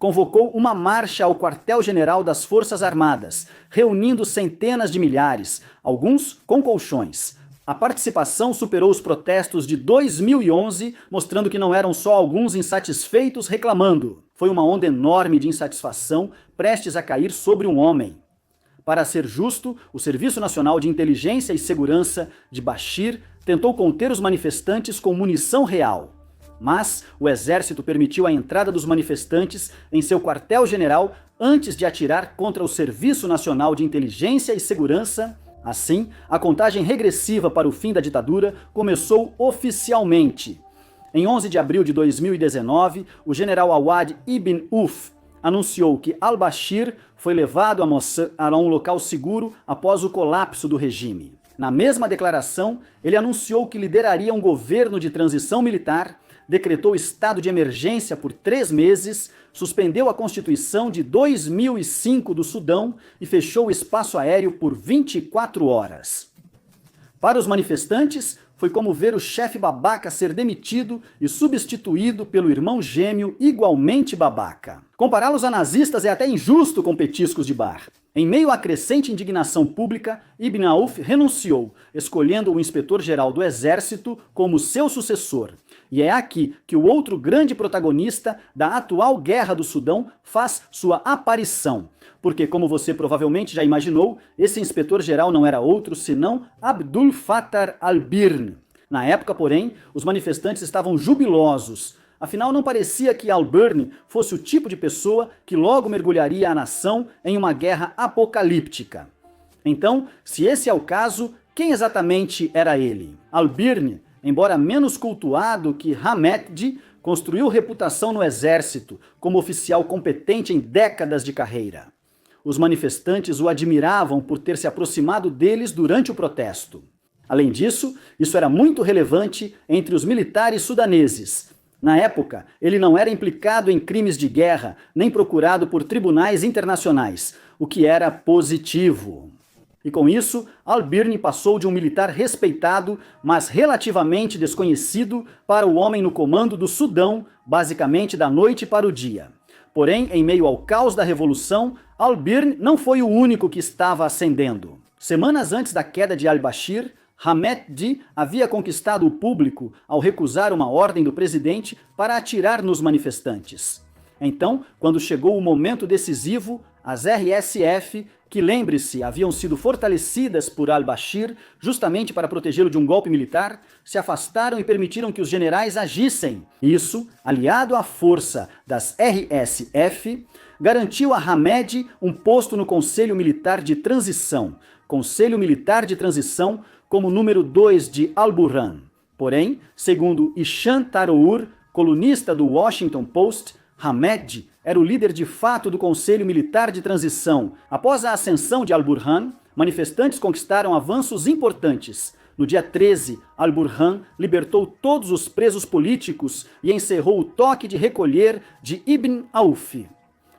convocou uma marcha ao quartel-general das Forças Armadas, reunindo centenas de milhares, alguns com colchões. A participação superou os protestos de 2011, mostrando que não eram só alguns insatisfeitos reclamando. Foi uma onda enorme de insatisfação prestes a cair sobre um homem. Para ser justo, o Serviço Nacional de Inteligência e Segurança de Bashir tentou conter os manifestantes com munição real. Mas o exército permitiu a entrada dos manifestantes em seu quartel-general antes de atirar contra o Serviço Nacional de Inteligência e Segurança. Assim, a contagem regressiva para o fim da ditadura começou oficialmente. Em 11 de abril de 2019, o general Awad ibn Auf anunciou que al-Bashir foi levado a Mosul, a um local seguro após o colapso do regime. Na mesma declaração, ele anunciou que lideraria um governo de transição militar, decretou estado de emergência por 3 meses, suspendeu a Constituição de 2005 do Sudão e fechou o espaço aéreo por 24 horas. Para os manifestantes, foi como ver o chefe babaca ser demitido e substituído pelo irmão gêmeo igualmente babaca. Compará-los a nazistas é até injusto com petiscos de bar. Em meio à crescente indignação pública, Ibn Auf renunciou, escolhendo o inspetor-geral do Exército como seu sucessor. E é aqui que o outro grande protagonista da atual guerra do Sudão faz sua aparição. Porque, como você provavelmente já imaginou, esse inspetor-geral não era outro senão Abdul Fattah al-Burhan. Na época, porém, os manifestantes estavam jubilosos. Afinal, não parecia que al-Burhan fosse o tipo de pessoa que logo mergulharia a nação em uma guerra apocalíptica. Então, se esse é o caso, quem exatamente era ele? Al-Burhan, embora menos cultuado que Hamid, construiu reputação no exército como oficial competente em décadas de carreira. Os manifestantes o admiravam por ter se aproximado deles durante o protesto. Além disso, isso era muito relevante entre os militares sudaneses. Na época, ele não era implicado em crimes de guerra, nem procurado por tribunais internacionais, o que era positivo. E com isso, al-Burhan passou de um militar respeitado, mas relativamente desconhecido, para o homem no comando do Sudão, basicamente da noite para o dia. Porém, em meio ao caos da revolução, al-Burhan não foi o único que estava ascendendo. Semanas antes da queda de al-Bashir, Hamid havia conquistado o público ao recusar uma ordem do presidente para atirar nos manifestantes. Então, quando chegou o momento decisivo, as RSF, que, lembre-se, haviam sido fortalecidas por al-Bashir justamente para protegê-lo de um golpe militar, se afastaram e permitiram que os generais agissem. Isso, aliado à força das RSF, garantiu a Hamid um posto no Conselho Militar de Transição, como número 2 de al-Burhan. Porém, segundo Ishan Tarour, colunista do Washington Post, Hamid era o líder de fato do Conselho Militar de Transição. Após a ascensão de al-Burhan, manifestantes conquistaram avanços importantes. No dia 13, al-Burhan libertou todos os presos políticos e encerrou o toque de recolher de Ibn Auf.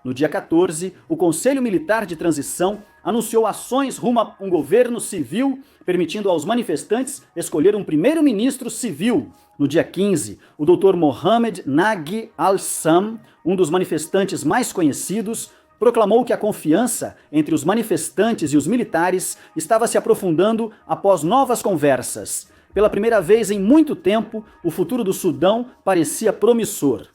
No dia 14, o Conselho Militar de Transição anunciou ações rumo a um governo civil, permitindo aos manifestantes escolher um primeiro-ministro civil. No dia 15, o Dr. Mohammed Nagy al-Sam, um dos manifestantes mais conhecidos, proclamou que a confiança entre os manifestantes e os militares estava se aprofundando após novas conversas. Pela primeira vez em muito tempo, o futuro do Sudão parecia promissor.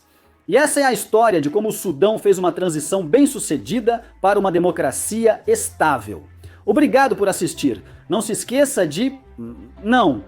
E essa é a história de como o Sudão fez uma transição bem-sucedida para uma democracia estável. Obrigado por assistir. Não se esqueça de... Não.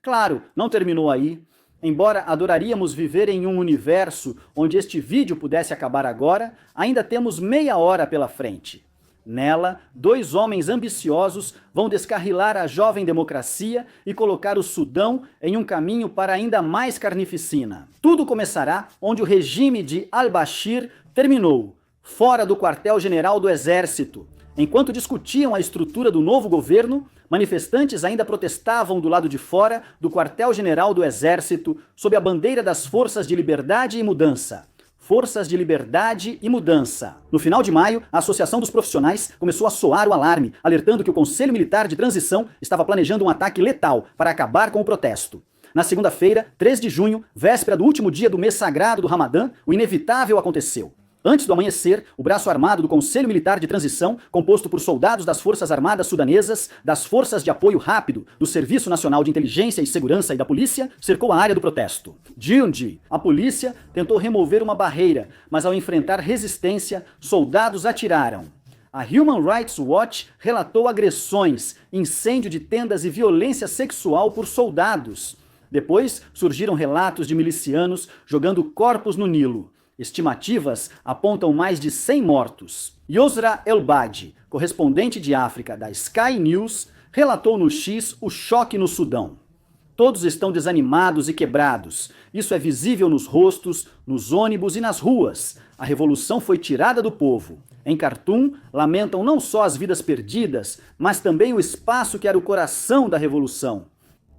Claro, não terminou aí. Embora adoraríamos viver em um universo onde este vídeo pudesse acabar agora, ainda temos meia hora pela frente. Nela, 2 homens ambiciosos vão descarrilar a jovem democracia e colocar o Sudão em um caminho para ainda mais carnificina. Tudo começará onde o regime de al-Bashir terminou, fora do quartel-general do Exército. Enquanto discutiam a estrutura do novo governo, manifestantes ainda protestavam do lado de fora do quartel-general do Exército sob a bandeira das Forças de Liberdade e Mudança. Forças de Liberdade e Mudança. No final de maio, a Associação dos Profissionais começou a soar o alarme, alertando que o Conselho Militar de Transição estava planejando um ataque letal para acabar com o protesto. Na segunda-feira, 3 de junho, véspera do último dia do mês sagrado do Ramadã, o inevitável aconteceu. Antes do amanhecer, o braço armado do Conselho Militar de Transição, composto por soldados das Forças Armadas Sudanesas, das Forças de Apoio Rápido, do Serviço Nacional de Inteligência e Segurança e da Polícia, cercou a área do protesto. Junji, a polícia, tentou remover uma barreira, mas ao enfrentar resistência, soldados atiraram. A Human Rights Watch relatou agressões, incêndio de tendas e violência sexual por soldados. Depois, surgiram relatos de milicianos jogando corpos no Nilo. Estimativas apontam mais de 100 mortos. Yosra Elbadi, correspondente de África da Sky News, relatou no X o choque no Sudão. Todos estão desanimados e quebrados. Isso é visível nos rostos, nos ônibus e nas ruas. A revolução foi tirada do povo. Em Khartoum, lamentam não só as vidas perdidas, mas também o espaço que era o coração da revolução.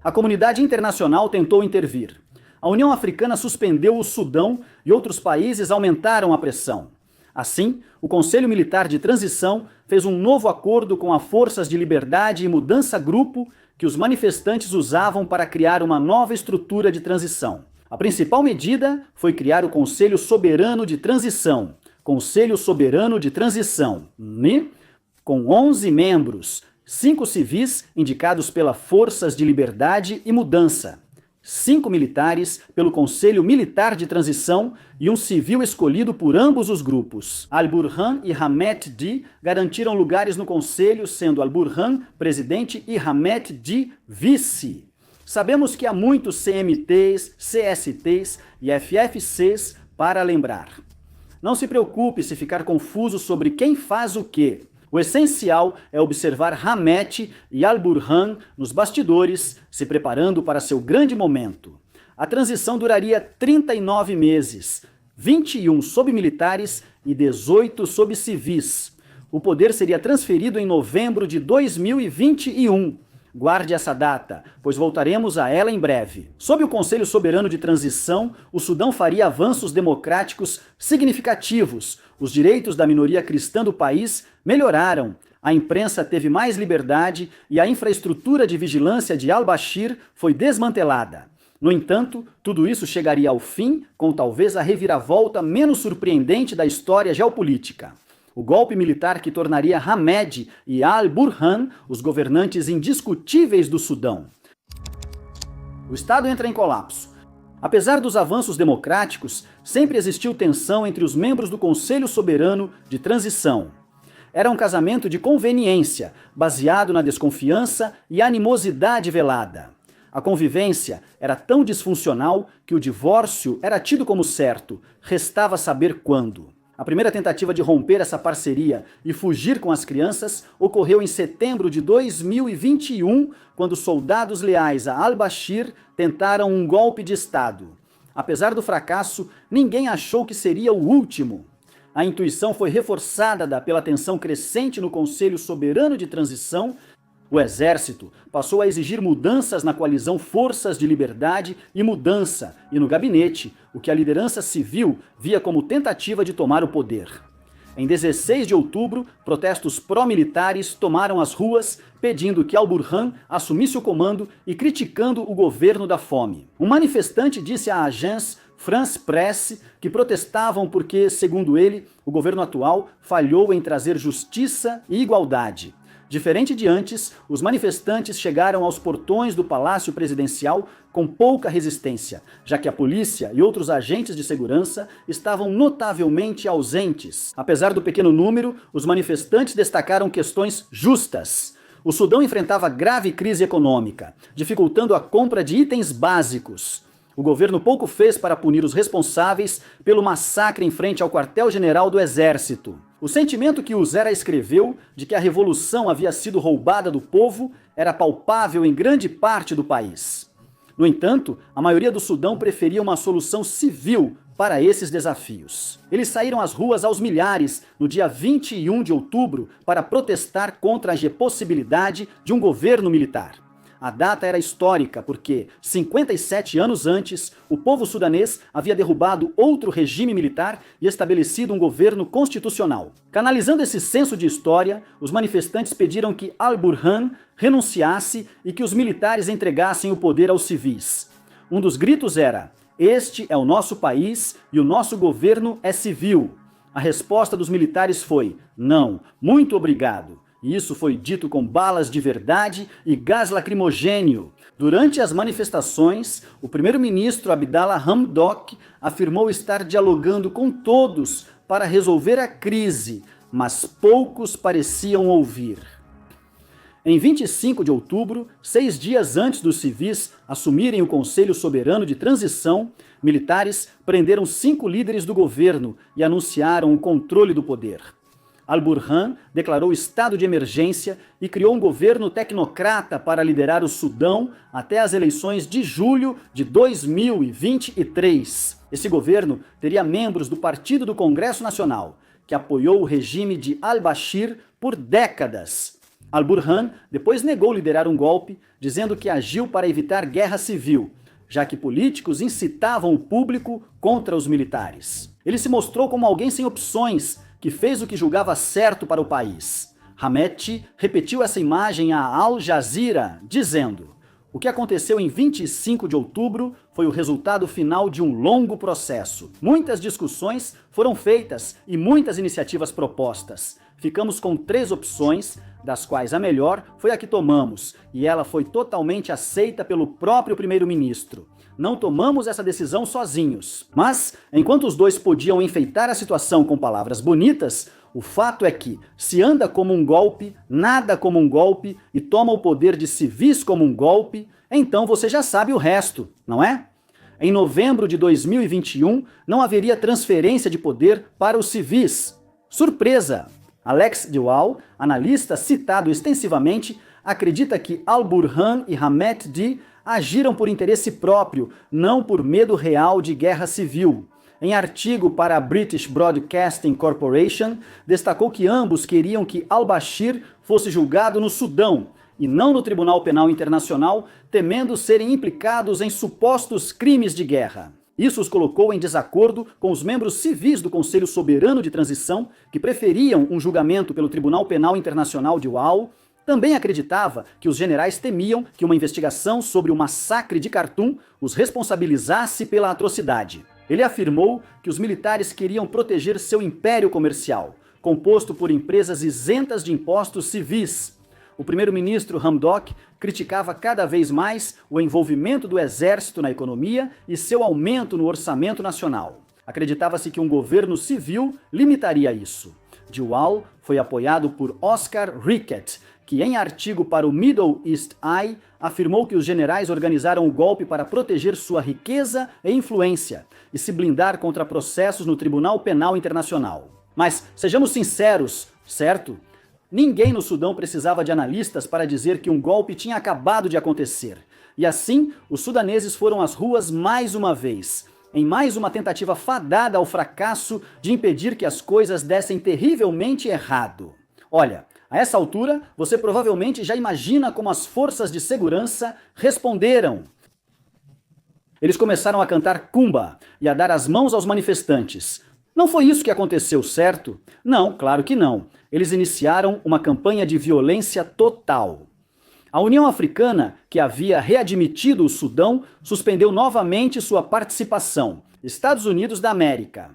A comunidade internacional tentou intervir. A União Africana suspendeu o Sudão e outros países aumentaram a pressão. Assim, o Conselho Militar de Transição fez um novo acordo com as Forças de Liberdade e Mudança Grupo que os manifestantes usavam para criar uma nova estrutura de transição. A principal medida foi criar o Conselho Soberano de Transição, Conselho Soberano de Transição, NI, com 11 membros, 5 civis indicados pelas Forças de Liberdade e Mudança, 5 militares pelo Conselho Militar de Transição e um civil escolhido por ambos os grupos. Al-Burhan e Hamet Di garantiram lugares no conselho, sendo Al-Burhan presidente e Hamet Di vice. Sabemos que há muitos CMTs, CSTs e FFCs para lembrar. Não se preocupe se ficar confuso sobre quem faz o quê. O essencial é observar Hamet e Al-Burhan nos bastidores, se preparando para seu grande momento. A transição duraria 39 meses, 21 sob militares e 18 sob civis. O poder seria transferido em novembro de 2021. Guarde essa data, pois voltaremos a ela em breve. Sob o Conselho Soberano de Transição, o Sudão faria avanços democráticos significativos. Os direitos da minoria cristã do país melhoraram. A imprensa teve mais liberdade e a infraestrutura de vigilância de al-Bashir foi desmantelada. No entanto, tudo isso chegaria ao fim com talvez a reviravolta menos surpreendente da história geopolítica. O golpe militar que tornaria Hamed e Al-Burhan os governantes indiscutíveis do Sudão. O Estado entra em colapso. Apesar dos avanços democráticos, sempre existiu tensão entre os membros do Conselho Soberano de Transição. Era um casamento de conveniência, baseado na desconfiança e animosidade velada. A convivência era tão disfuncional que o divórcio era tido como certo, restava saber quando. A primeira tentativa de romper essa parceria e fugir com as crianças ocorreu em setembro de 2021, quando soldados leais a al-Bashir tentaram um golpe de Estado. Apesar do fracasso, ninguém achou que seria o último. A intuição foi reforçada pela tensão crescente no Conselho Soberano de Transição. O exército passou a exigir mudanças na coalizão Forças de Liberdade e Mudança e no gabinete, o que a liderança civil via como tentativa de tomar o poder. Em 16 de outubro, protestos pró-militares tomaram as ruas pedindo que Al-Burhan assumisse o comando e criticando o governo da fome. Um manifestante disse à Agence France Presse que protestavam porque, segundo ele, o governo atual falhou em trazer justiça e igualdade. Diferente de antes, os manifestantes chegaram aos portões do Palácio Presidencial com pouca resistência, já que a polícia e outros agentes de segurança estavam notavelmente ausentes. Apesar do pequeno número, os manifestantes destacaram questões justas. O Sudão enfrentava grave crise econômica, dificultando a compra de itens básicos. O governo pouco fez para punir os responsáveis pelo massacre em frente ao quartel-general do Exército. O sentimento que Uzera escreveu de que a revolução havia sido roubada do povo era palpável em grande parte do país. No entanto, a maioria do Sudão preferia uma solução civil para esses desafios. Eles saíram às ruas aos milhares no dia 21 de outubro para protestar contra a possibilidade de um governo militar. A data era histórica porque, 57 anos antes, o povo sudanês havia derrubado outro regime militar e estabelecido um governo constitucional. Canalizando esse senso de história, os manifestantes pediram que Al-Burhan renunciasse e que os militares entregassem o poder aos civis. Um dos gritos era: "Este é o nosso país e o nosso governo é civil." A resposta dos militares foi: não, muito obrigado. E isso foi dito com balas de verdade e gás lacrimogênio. Durante as manifestações, o primeiro-ministro Abdallah Hamdok afirmou estar dialogando com todos para resolver a crise, mas poucos pareciam ouvir. Em 25 de outubro, 6 dias antes dos civis assumirem o Conselho Soberano de Transição, militares prenderam 5 líderes do governo e anunciaram o controle do poder. Al-Burhan declarou estado de emergência e criou um governo tecnocrata para liderar o Sudão até as eleições de julho de 2023. Esse governo teria membros do Partido do Congresso Nacional, que apoiou o regime de al-Bashir por décadas. Al-Burhan depois negou liderar um golpe, dizendo que agiu para evitar guerra civil, já que políticos incitavam o público contra os militares. Ele se mostrou como alguém sem opções, que fez o que julgava certo para o país. Hametti repetiu essa imagem à Al Jazeera, dizendo: o que aconteceu em 25 de outubro foi o resultado final de um longo processo. Muitas discussões foram feitas e muitas iniciativas propostas. Ficamos com 3 opções, das quais a melhor foi a que tomamos, e ela foi totalmente aceita pelo próprio primeiro-ministro. Não tomamos essa decisão sozinhos. Mas, enquanto os dois podiam enfeitar a situação com palavras bonitas, o fato é que, se anda como um golpe, nada como um golpe e toma o poder de civis como um golpe, então você já sabe o resto, não é? Em novembro de 2021, não haveria transferência de poder para os civis. Surpresa! Alex Dewal, analista citado extensivamente, acredita que Al-Burhan e Hametti agiram por interesse próprio, não por medo real de guerra civil. Em artigo para a British Broadcasting Corporation, destacou que ambos queriam que al-Bashir fosse julgado no Sudão e não no Tribunal Penal Internacional, temendo serem implicados em supostos crimes de guerra. Isso os colocou em desacordo com os membros civis do Conselho Soberano de Transição, que preferiam um julgamento pelo Tribunal Penal Internacional de UAU. Também acreditava que os generais temiam que uma investigação sobre o massacre de Khartoum os responsabilizasse pela atrocidade. Ele afirmou que os militares queriam proteger seu império comercial, composto por empresas isentas de impostos civis. O primeiro-ministro Hamdok criticava cada vez mais o envolvimento do exército na economia e seu aumento no orçamento nacional. Acreditava-se que um governo civil limitaria isso. Dewal foi apoiado por Oscar Rickett, que em artigo para o Middle East Eye afirmou que os generais organizaram o golpe para proteger sua riqueza e influência e se blindar contra processos no Tribunal Penal Internacional. Mas sejamos sinceros, certo? Ninguém no Sudão precisava de analistas para dizer que um golpe tinha acabado de acontecer. E assim, os sudaneses foram às ruas mais uma vez, em mais uma tentativa fadada ao fracasso de impedir que as coisas dessem terrivelmente errado. Olha, a essa altura, você provavelmente já imagina como as forças de segurança responderam. Eles começaram a cantar Kumba e a dar as mãos aos manifestantes. Não foi isso que aconteceu, certo? Não, claro que não. Eles iniciaram uma campanha de violência total. A União Africana, que havia readmitido o Sudão, suspendeu novamente sua participação. Estados Unidos da América,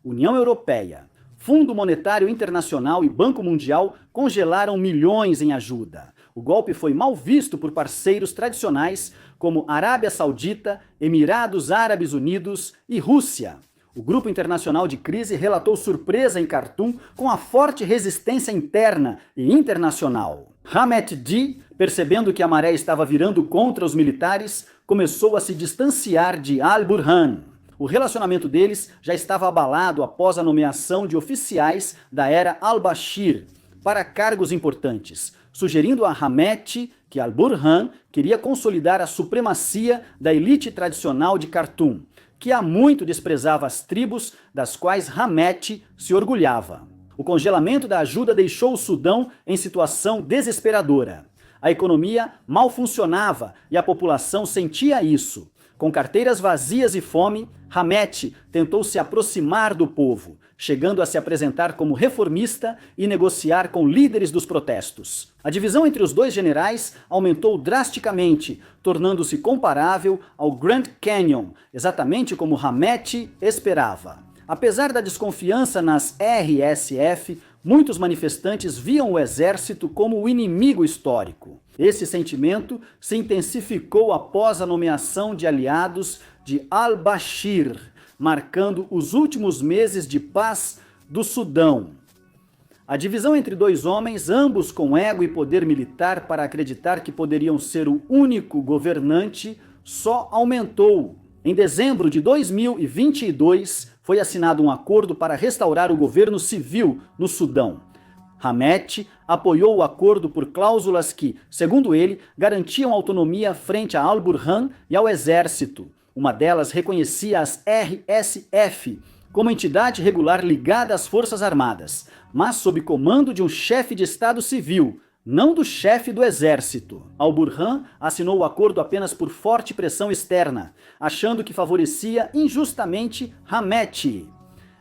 União Europeia, Fundo Monetário Internacional e Banco Mundial congelaram milhões em ajuda. O golpe foi mal visto por parceiros tradicionais como Arábia Saudita, Emirados Árabes Unidos e Rússia. O Grupo Internacional de Crise relatou surpresa em Khartoum com a forte resistência interna e internacional. Hametti, percebendo que a maré estava virando contra os militares, começou a se distanciar de Al-Burhan. O relacionamento deles já estava abalado após a nomeação de oficiais da era al-Bashir para cargos importantes, sugerindo a Hametti que Al-Burhan queria consolidar a supremacia da elite tradicional de Khartoum, que há muito desprezava as tribos das quais Hametti se orgulhava. O congelamento da ajuda deixou o Sudão em situação desesperadora. A economia mal funcionava e a população sentia isso. Com carteiras vazias e fome, Hametti tentou se aproximar do povo, chegando a se apresentar como reformista e negociar com líderes dos protestos. A divisão entre os dois generais aumentou drasticamente, tornando-se comparável ao Grand Canyon, exatamente como Hametti esperava. Apesar da desconfiança nas RSF, muitos manifestantes viam o exército como o inimigo histórico. Esse sentimento se intensificou após a nomeação de aliados de al-Bashir, marcando os últimos meses de paz do Sudão. A divisão entre dois homens, ambos com ego e poder militar para acreditar que poderiam ser o único governante, só aumentou. Em dezembro de 2022, foi assinado um acordo para restaurar o governo civil no Sudão. Hamet apoiou o acordo por cláusulas que, segundo ele, garantiam autonomia frente a al-Burhan e ao exército. Uma delas reconhecia as RSF como entidade regular ligada às Forças Armadas, mas sob comando de um chefe de Estado civil, não do chefe do exército. Al-Burhan assinou o acordo apenas por forte pressão externa, achando que favorecia injustamente Hamet.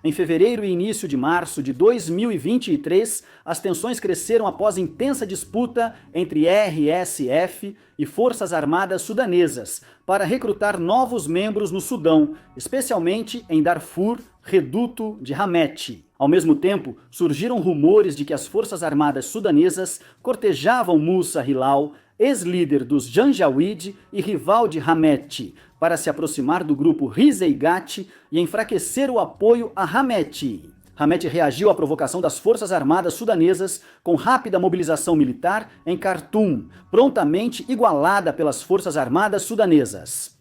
Em fevereiro e início de março de 2023, as tensões cresceram após intensa disputa entre RSF e Forças Armadas sudanesas para recrutar novos membros no Sudão, especialmente em Darfur, reduto de Hamet. Ao mesmo tempo, surgiram rumores de que as Forças Armadas sudanesas cortejavam Musa Hilal, ex-líder dos Janjaweed e rival de Hamet, para se aproximar do grupo Rizeigat e enfraquecer o apoio a Hamet. Hamet reagiu à provocação das Forças Armadas sudanesas com rápida mobilização militar em Khartoum, prontamente igualada pelas Forças Armadas sudanesas.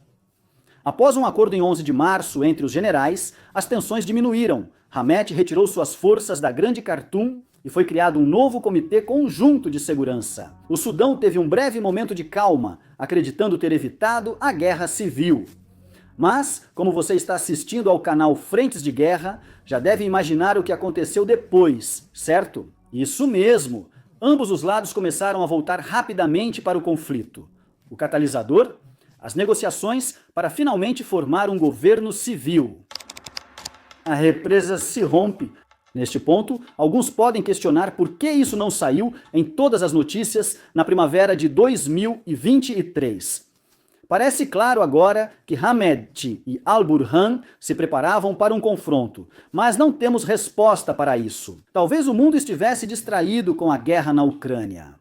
Após um acordo em 11 de março entre os generais, as tensões diminuíram. Hamet retirou suas forças da Grande Khartoum e foi criado um novo comitê conjunto de segurança. O Sudão teve um breve momento de calma, acreditando ter evitado a guerra civil. Mas, como você está assistindo ao canal Frentes de Guerra, já deve imaginar o que aconteceu depois, certo? Isso mesmo! Ambos os lados começaram a voltar rapidamente para o conflito. O catalisador? As negociações para finalmente formar um governo civil. A represa se rompe. Neste ponto, alguns podem questionar por que isso não saiu em todas as notícias na primavera de 2023. Parece claro agora que Hamet e al-Burhan se preparavam para um confronto, mas não temos resposta para isso. Talvez o mundo estivesse distraído com a guerra na Ucrânia.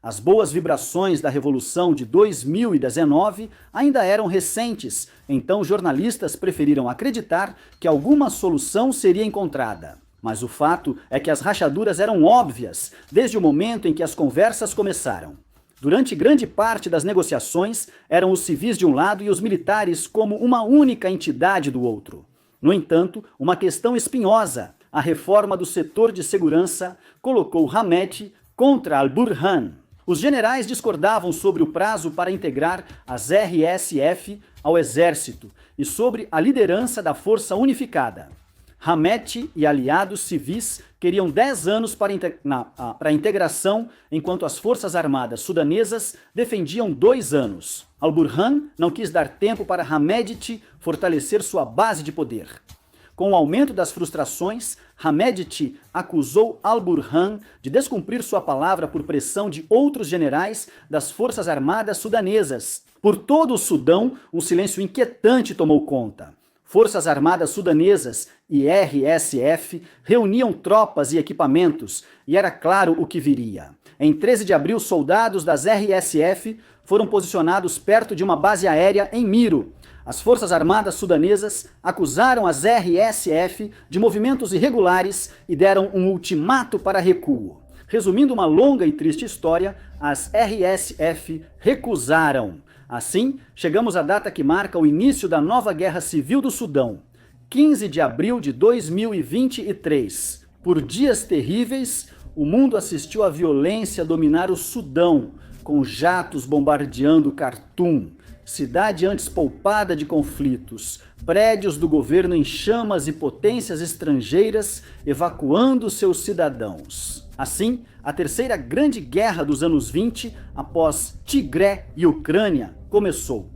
As boas vibrações da Revolução de 2019 ainda eram recentes, então jornalistas preferiram acreditar que alguma solução seria encontrada. Mas o fato é que as rachaduras eram óbvias desde o momento em que as conversas começaram. Durante grande parte das negociações, eram os civis de um lado e os militares como uma única entidade do outro. No entanto, uma questão espinhosa, a reforma do setor de segurança, colocou Hamet contra al-Burhan. Os generais discordavam sobre o prazo para integrar as RSF ao exército e sobre a liderança da Força Unificada. Hamet e aliados civis queriam 10 anos para a integração, enquanto as Forças Armadas sudanesas defendiam 2 anos. Al-Burhan não quis dar tempo para Hamet fortalecer sua base de poder. Com o aumento das frustrações, Hamet acusou al-Burhan de descumprir sua palavra por pressão de outros generais das Forças Armadas sudanesas. Por todo o Sudão, um silêncio inquietante tomou conta. Forças Armadas sudanesas e RSF reuniam tropas e equipamentos, e era claro o que viria. Em 13 de abril, soldados das RSF foram posicionados perto de uma base aérea em Miro. As Forças Armadas sudanesas acusaram as RSF de movimentos irregulares e deram um ultimato para recuo. Resumindo uma longa e triste história, as RSF recusaram. Assim, chegamos à data que marca o início da nova Guerra Civil do Sudão, 15 de abril de 2023. Por dias terríveis, o mundo assistiu à violência dominar o Sudão, com jatos bombardeando Khartoum, cidade antes poupada de conflitos, prédios do governo em chamas e potências estrangeiras evacuando seus cidadãos. Assim, a terceira grande guerra dos anos 20, após Tigré e Ucrânia, começou.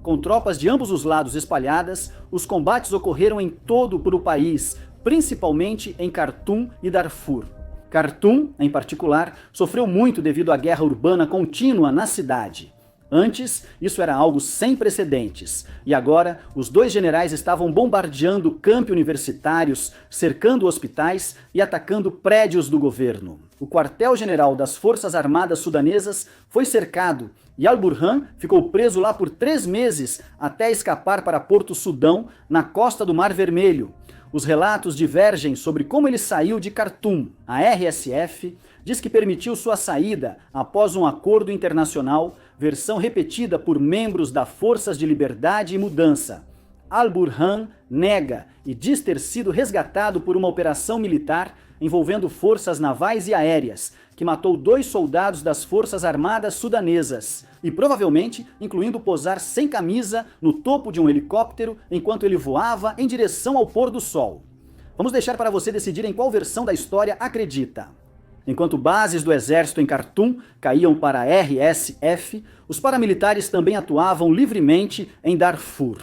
Com tropas de ambos os lados espalhadas, os combates ocorreram em todo o país, principalmente em Khartoum e Darfur. Khartoum, em particular, sofreu muito devido à guerra urbana contínua na cidade. Antes, isso era algo sem precedentes, e agora os dois generais estavam bombardeando campi universitários, cercando hospitais e atacando prédios do governo. O quartel-general das Forças Armadas Sudanesas foi cercado e Al-Burhan ficou preso lá por 3 meses até escapar para Porto Sudão, na costa do Mar Vermelho. Os relatos divergem sobre como ele saiu de Khartoum. A RSF diz que permitiu sua saída após um acordo internacional, versão repetida por membros das Forças de Liberdade e Mudança. Al-Burhan nega e diz ter sido resgatado por uma operação militar envolvendo forças navais e aéreas, que matou 2 soldados das Forças Armadas Sudanesas, e provavelmente incluindo posar sem camisa no topo de um helicóptero enquanto ele voava em direção ao pôr do sol. Vamos deixar para você decidir em qual versão da história acredita. Enquanto bases do exército em Khartoum caíam para a RSF, os paramilitares também atuavam livremente em Darfur.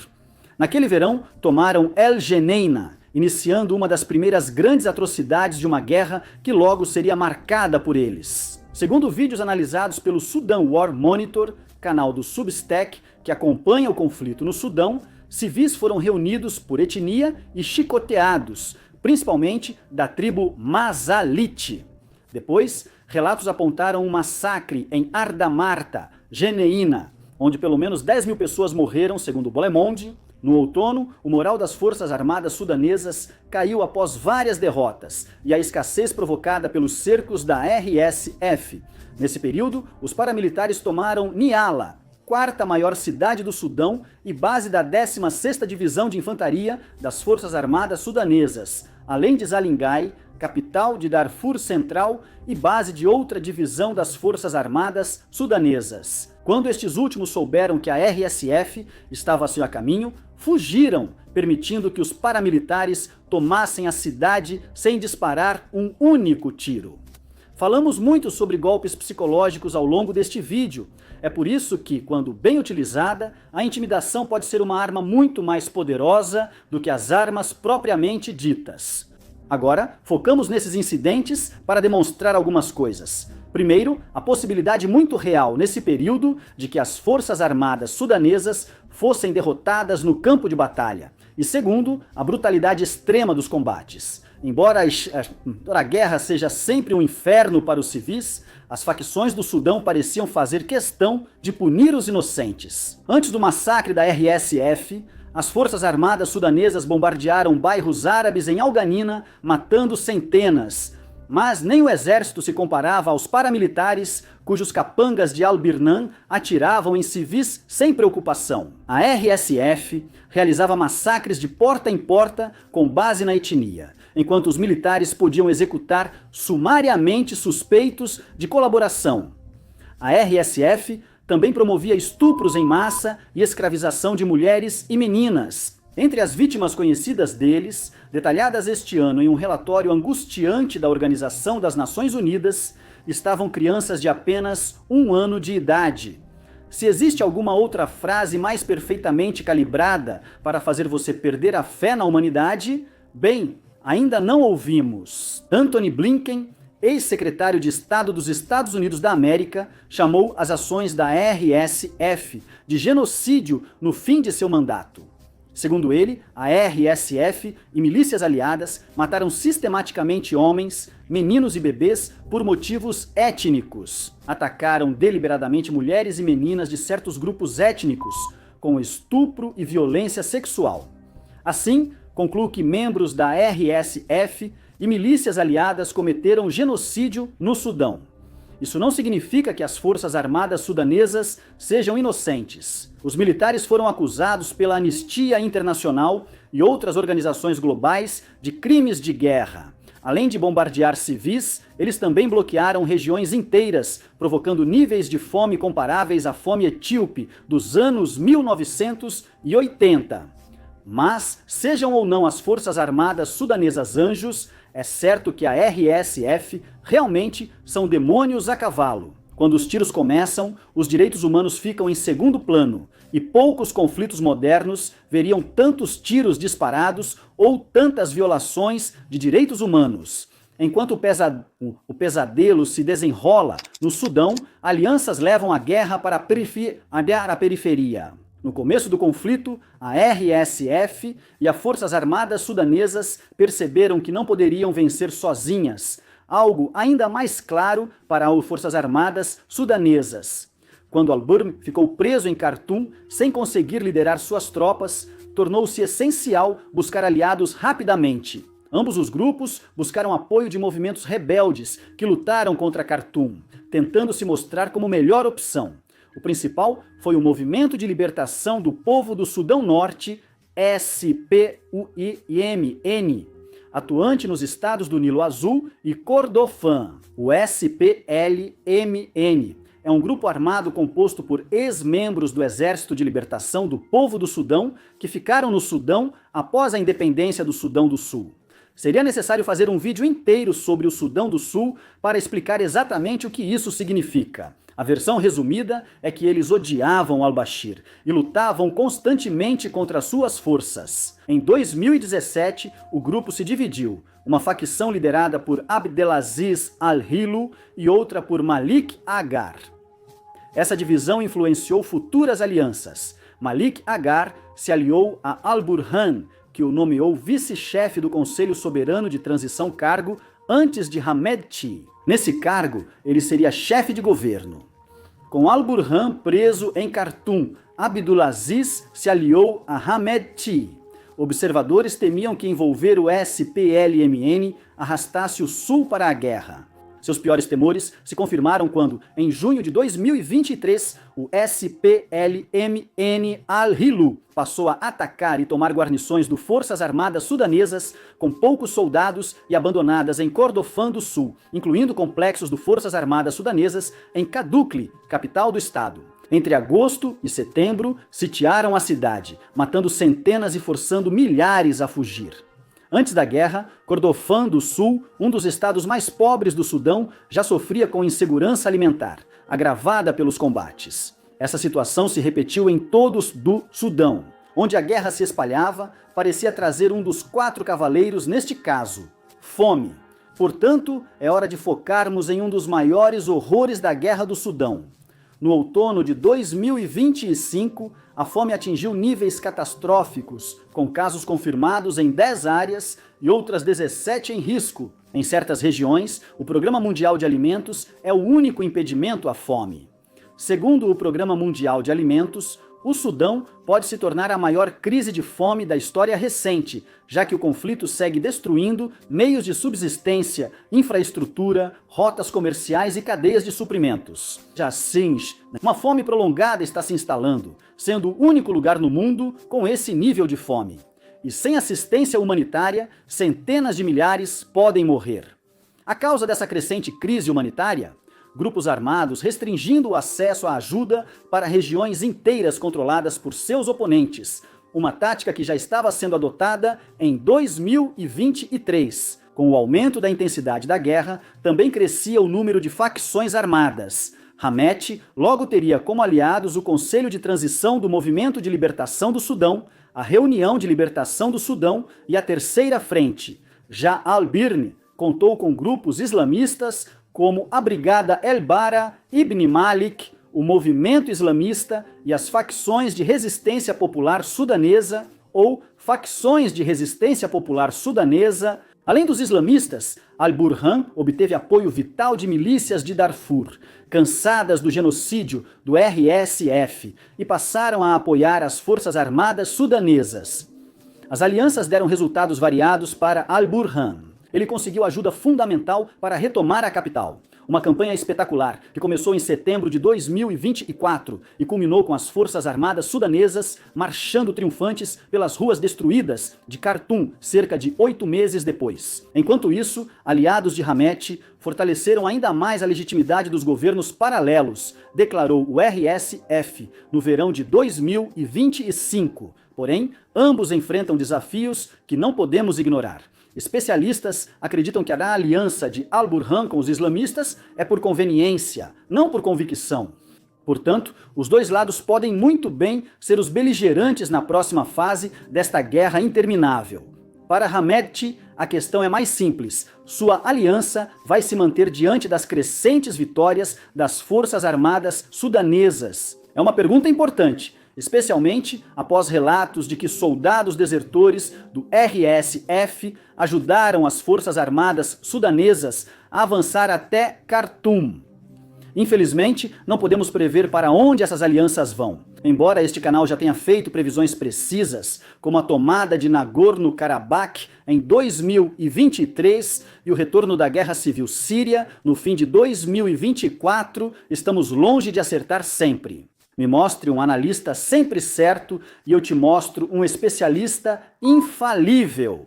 Naquele verão, tomaram El Geneina, iniciando uma das primeiras grandes atrocidades de uma guerra que logo seria marcada por eles. Segundo vídeos analisados pelo Sudan War Monitor, canal do Substack que acompanha o conflito no Sudão, civis foram reunidos por etnia e chicoteados, principalmente da tribo Mazalite. Depois, relatos apontaram um massacre em Ardamarta, Geneina, onde pelo menos 10 mil pessoas morreram, segundo o Le Monde. No outono, o moral das Forças Armadas Sudanesas caiu após várias derrotas e a escassez provocada pelos cercos da RSF. Nesse período, os paramilitares tomaram Niala, 4ª maior cidade do Sudão e base da 16ª Divisão de Infantaria das Forças Armadas Sudanesas, além de Zalingai, capital de Darfur Central e base de outra divisão das Forças Armadas Sudanesas. Quando estes últimos souberam que a RSF estava a caminho, fugiram, permitindo que os paramilitares tomassem a cidade sem disparar um único tiro. Falamos muito sobre golpes psicológicos ao longo deste vídeo. É por isso que, quando bem utilizada, a intimidação pode ser uma arma muito mais poderosa do que as armas propriamente ditas. Agora, focamos nesses incidentes para demonstrar algumas coisas. Primeiro, a possibilidade muito real nesse período de que as Forças Armadas Sudanesas fossem derrotadas no campo de batalha. E segundo, a brutalidade extrema dos combates. Embora a guerra seja sempre um inferno para os civis, as facções do Sudão pareciam fazer questão de punir os inocentes. Antes do massacre da RSF, as Forças Armadas Sudanesas bombardearam bairros árabes em Al-Ganina, matando centenas. Mas nem o exército se comparava aos paramilitares, cujos capangas de Al-Birnan atiravam em civis sem preocupação. A RSF realizava massacres de porta em porta com base na etnia, enquanto os militares podiam executar sumariamente suspeitos de colaboração. A RSF também promovia estupros em massa e escravização de mulheres e meninas. Entre as vítimas conhecidas deles, detalhadas este ano em um relatório angustiante da Organização das Nações Unidas, estavam crianças de apenas 1 ano de idade. Se existe alguma outra frase mais perfeitamente calibrada para fazer você perder a fé na humanidade, bem, ainda não ouvimos. Antony Blinken, ex-secretário de Estado dos Estados Unidos da América, chamou as ações da RSF de genocídio no fim de seu mandato. Segundo ele, a RSF e milícias aliadas mataram sistematicamente homens, meninos e bebês por motivos étnicos. Atacaram deliberadamente mulheres e meninas de certos grupos étnicos, com estupro e violência sexual. Assim, concluo que membros da RSF e milícias aliadas cometeram genocídio no Sudão. Isso não significa que as Forças Armadas Sudanesas sejam inocentes. Os militares foram acusados pela Anistia Internacional e outras organizações globais de crimes de guerra. Além de bombardear civis, eles também bloquearam regiões inteiras, provocando níveis de fome comparáveis à fome etíope dos anos 1980. Mas, sejam ou não as Forças Armadas Sudanesas anjos, é certo que a RSF realmente são demônios a cavalo. Quando os tiros começam, os direitos humanos ficam em segundo plano, e poucos conflitos modernos veriam tantos tiros disparados ou tantas violações de direitos humanos. Enquanto o pesadelo se desenrola no Sudão, alianças levam a guerra para a periferia. No começo do conflito, a RSF e as Forças Armadas Sudanesas perceberam que não poderiam vencer sozinhas, algo ainda mais claro para as Forças Armadas Sudanesas. Quando al-Burhan ficou preso em Khartoum, sem conseguir liderar suas tropas, tornou-se essencial buscar aliados rapidamente. Ambos os grupos buscaram apoio de movimentos rebeldes que lutaram contra Khartoum, tentando se mostrar como melhor opção. O principal foi o Movimento de Libertação do Povo do Sudão Norte, SPUIMN, atuante nos estados do Nilo Azul e Kordofan. O SPLMN é um grupo armado composto por ex-membros do Exército de Libertação do Povo do Sudão que ficaram no Sudão após a independência do Sudão do Sul. Seria necessário fazer um vídeo inteiro sobre o Sudão do Sul para explicar exatamente o que isso significa. A versão resumida é que eles odiavam al-Bashir e lutavam constantemente contra suas forças. Em 2017, o grupo se dividiu, uma facção liderada por Abdelaziz al-Hilo e outra por Malik Agar. Essa divisão influenciou futuras alianças. Malik Agar se aliou a al-Burhan, que o nomeou vice-chefe do Conselho Soberano de Transição Cargo antes de Hamedti. Nesse cargo, ele seria chefe de governo. Com al-Burhan preso em Khartoum, Abdulaziz se aliou a Hamedti. Observadores temiam que envolver o SPLMN arrastasse o Sul para a guerra. Seus piores temores se confirmaram quando, em junho de 2023, o SPLMN al-Hilo passou a atacar e tomar guarnições do Forças Armadas Sudanesas com poucos soldados e abandonadas em Kordofan do Sul, incluindo complexos do Forças Armadas Sudanesas em Kadukli, capital do estado. Entre agosto e setembro, sitiaram a cidade, matando centenas e forçando milhares a fugir. Antes da guerra, Kordofan do Sul, um dos estados mais pobres do Sudão, já sofria com insegurança alimentar, agravada pelos combates. Essa situação se repetiu em todos do Sudão. Onde a guerra se espalhava, parecia trazer um dos 4 cavaleiros neste caso: fome. Portanto, é hora de focarmos em um dos maiores horrores da Guerra do Sudão. No outono de 2025, a fome atingiu níveis catastróficos, com casos confirmados em 10 áreas e outras 17 em risco. Em certas regiões, o Programa Mundial de Alimentos é o único impedimento à fome. Segundo o Programa Mundial de Alimentos, o Sudão pode se tornar a maior crise de fome da história recente, já que o conflito segue destruindo meios de subsistência, infraestrutura, rotas comerciais e cadeias de suprimentos. Já assim, uma fome prolongada está se instalando, sendo o único lugar no mundo com esse nível de fome. E sem assistência humanitária, centenas de milhares podem morrer. A causa dessa crescente crise humanitária? Grupos armados restringindo o acesso à ajuda para regiões inteiras controladas por seus oponentes, uma tática que já estava sendo adotada em 2023. Com o aumento da intensidade da guerra, também crescia o número de facções armadas. Hamedti logo teria como aliados o Conselho de Transição do Movimento de Libertação do Sudão, a Reunião de Libertação do Sudão e a Terceira Frente. Já al-Burhan contou com grupos islamistas como a Brigada El-Bara Ibn Malik, o Movimento Islamista e as Facções de Resistência Popular Sudanesa ou Facções de Resistência Popular Sudanesa. Além dos islamistas, al-Burhan obteve apoio vital de milícias de Darfur, cansadas do genocídio do RSF, e passaram a apoiar as Forças Armadas Sudanesas. As alianças deram resultados variados para al-Burhan. Ele conseguiu ajuda fundamental para retomar a capital. Uma campanha espetacular que começou em setembro de 2024 e culminou com as Forças Armadas Sudanesas marchando triunfantes pelas ruas destruídas de Khartoum cerca de 8 meses depois. Enquanto isso, aliados de Hamedti fortaleceram ainda mais a legitimidade dos governos paralelos, declarou o RSF no verão de 2025. Porém, ambos enfrentam desafios que não podemos ignorar. Especialistas acreditam que a aliança de al-Burhan com os islamistas é por conveniência, não por convicção. Portanto, os dois lados podem muito bem ser os beligerantes na próxima fase desta guerra interminável. Para Hamed, a questão é mais simples. Sua aliança vai se manter diante das crescentes vitórias das Forças Armadas sudanesas. É uma pergunta importante, especialmente após relatos de que soldados desertores do RSF ajudaram as Forças Armadas sudanesas a avançar até Khartoum. Infelizmente, não podemos prever para onde essas alianças vão. Embora este canal já tenha feito previsões precisas, como a tomada de Nagorno-Karabakh em 2023 e o retorno da Guerra Civil Síria no fim de 2024, estamos longe de acertar sempre. Me mostre um analista sempre certo e eu te mostro um especialista infalível.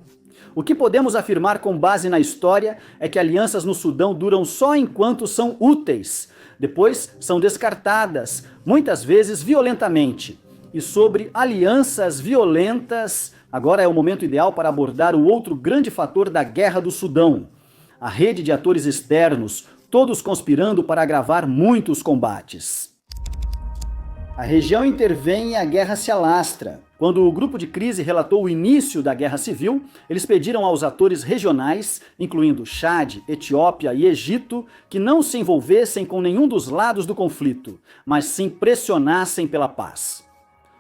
O que podemos afirmar com base na história é que alianças no Sudão duram só enquanto são úteis. Depois são descartadas, muitas vezes violentamente. E sobre alianças violentas, agora é o momento ideal para abordar o outro grande fator da Guerra do Sudão. A rede de atores externos, todos conspirando para agravar muitos combates. A região intervém e a guerra se alastra. Quando o grupo de crise relatou o início da guerra civil, eles pediram aos atores regionais, incluindo Chad, Etiópia e Egito, que não se envolvessem com nenhum dos lados do conflito, mas sim pressionassem pela paz.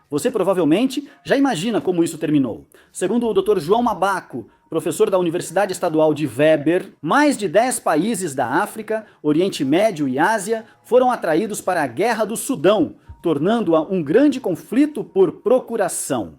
Você provavelmente já imagina como isso terminou. Segundo o Dr. João Mabaco, professor da Universidade Estadual de Weber, mais de 10 países da África, Oriente Médio e Ásia foram atraídos para a Guerra do Sudão, tornando-a um grande conflito por procuração.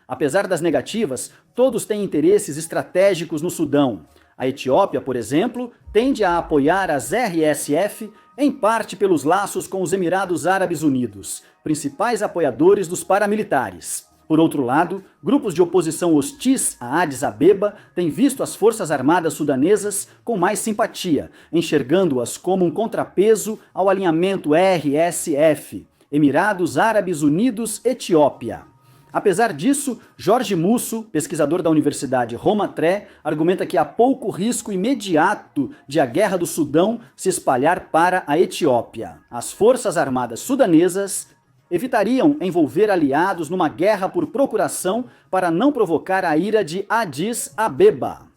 Apesar das negativas, todos têm interesses estratégicos no Sudão. A Etiópia, por exemplo, tende a apoiar as RSF, em parte pelos laços com os Emirados Árabes Unidos, principais apoiadores dos paramilitares. Por outro lado, grupos de oposição hostis a Addis Abeba têm visto as Forças Armadas sudanesas com mais simpatia, enxergando-as como um contrapeso ao alinhamento RSF, Emirados Árabes Unidos, Etiópia. Apesar disso, Jorge Musso, pesquisador da Universidade Roma Tre, argumenta que há pouco risco imediato de a Guerra do Sudão se espalhar para a Etiópia. As Forças Armadas sudanesas evitariam envolver aliados numa guerra por procuração para não provocar a ira de Addis Abeba.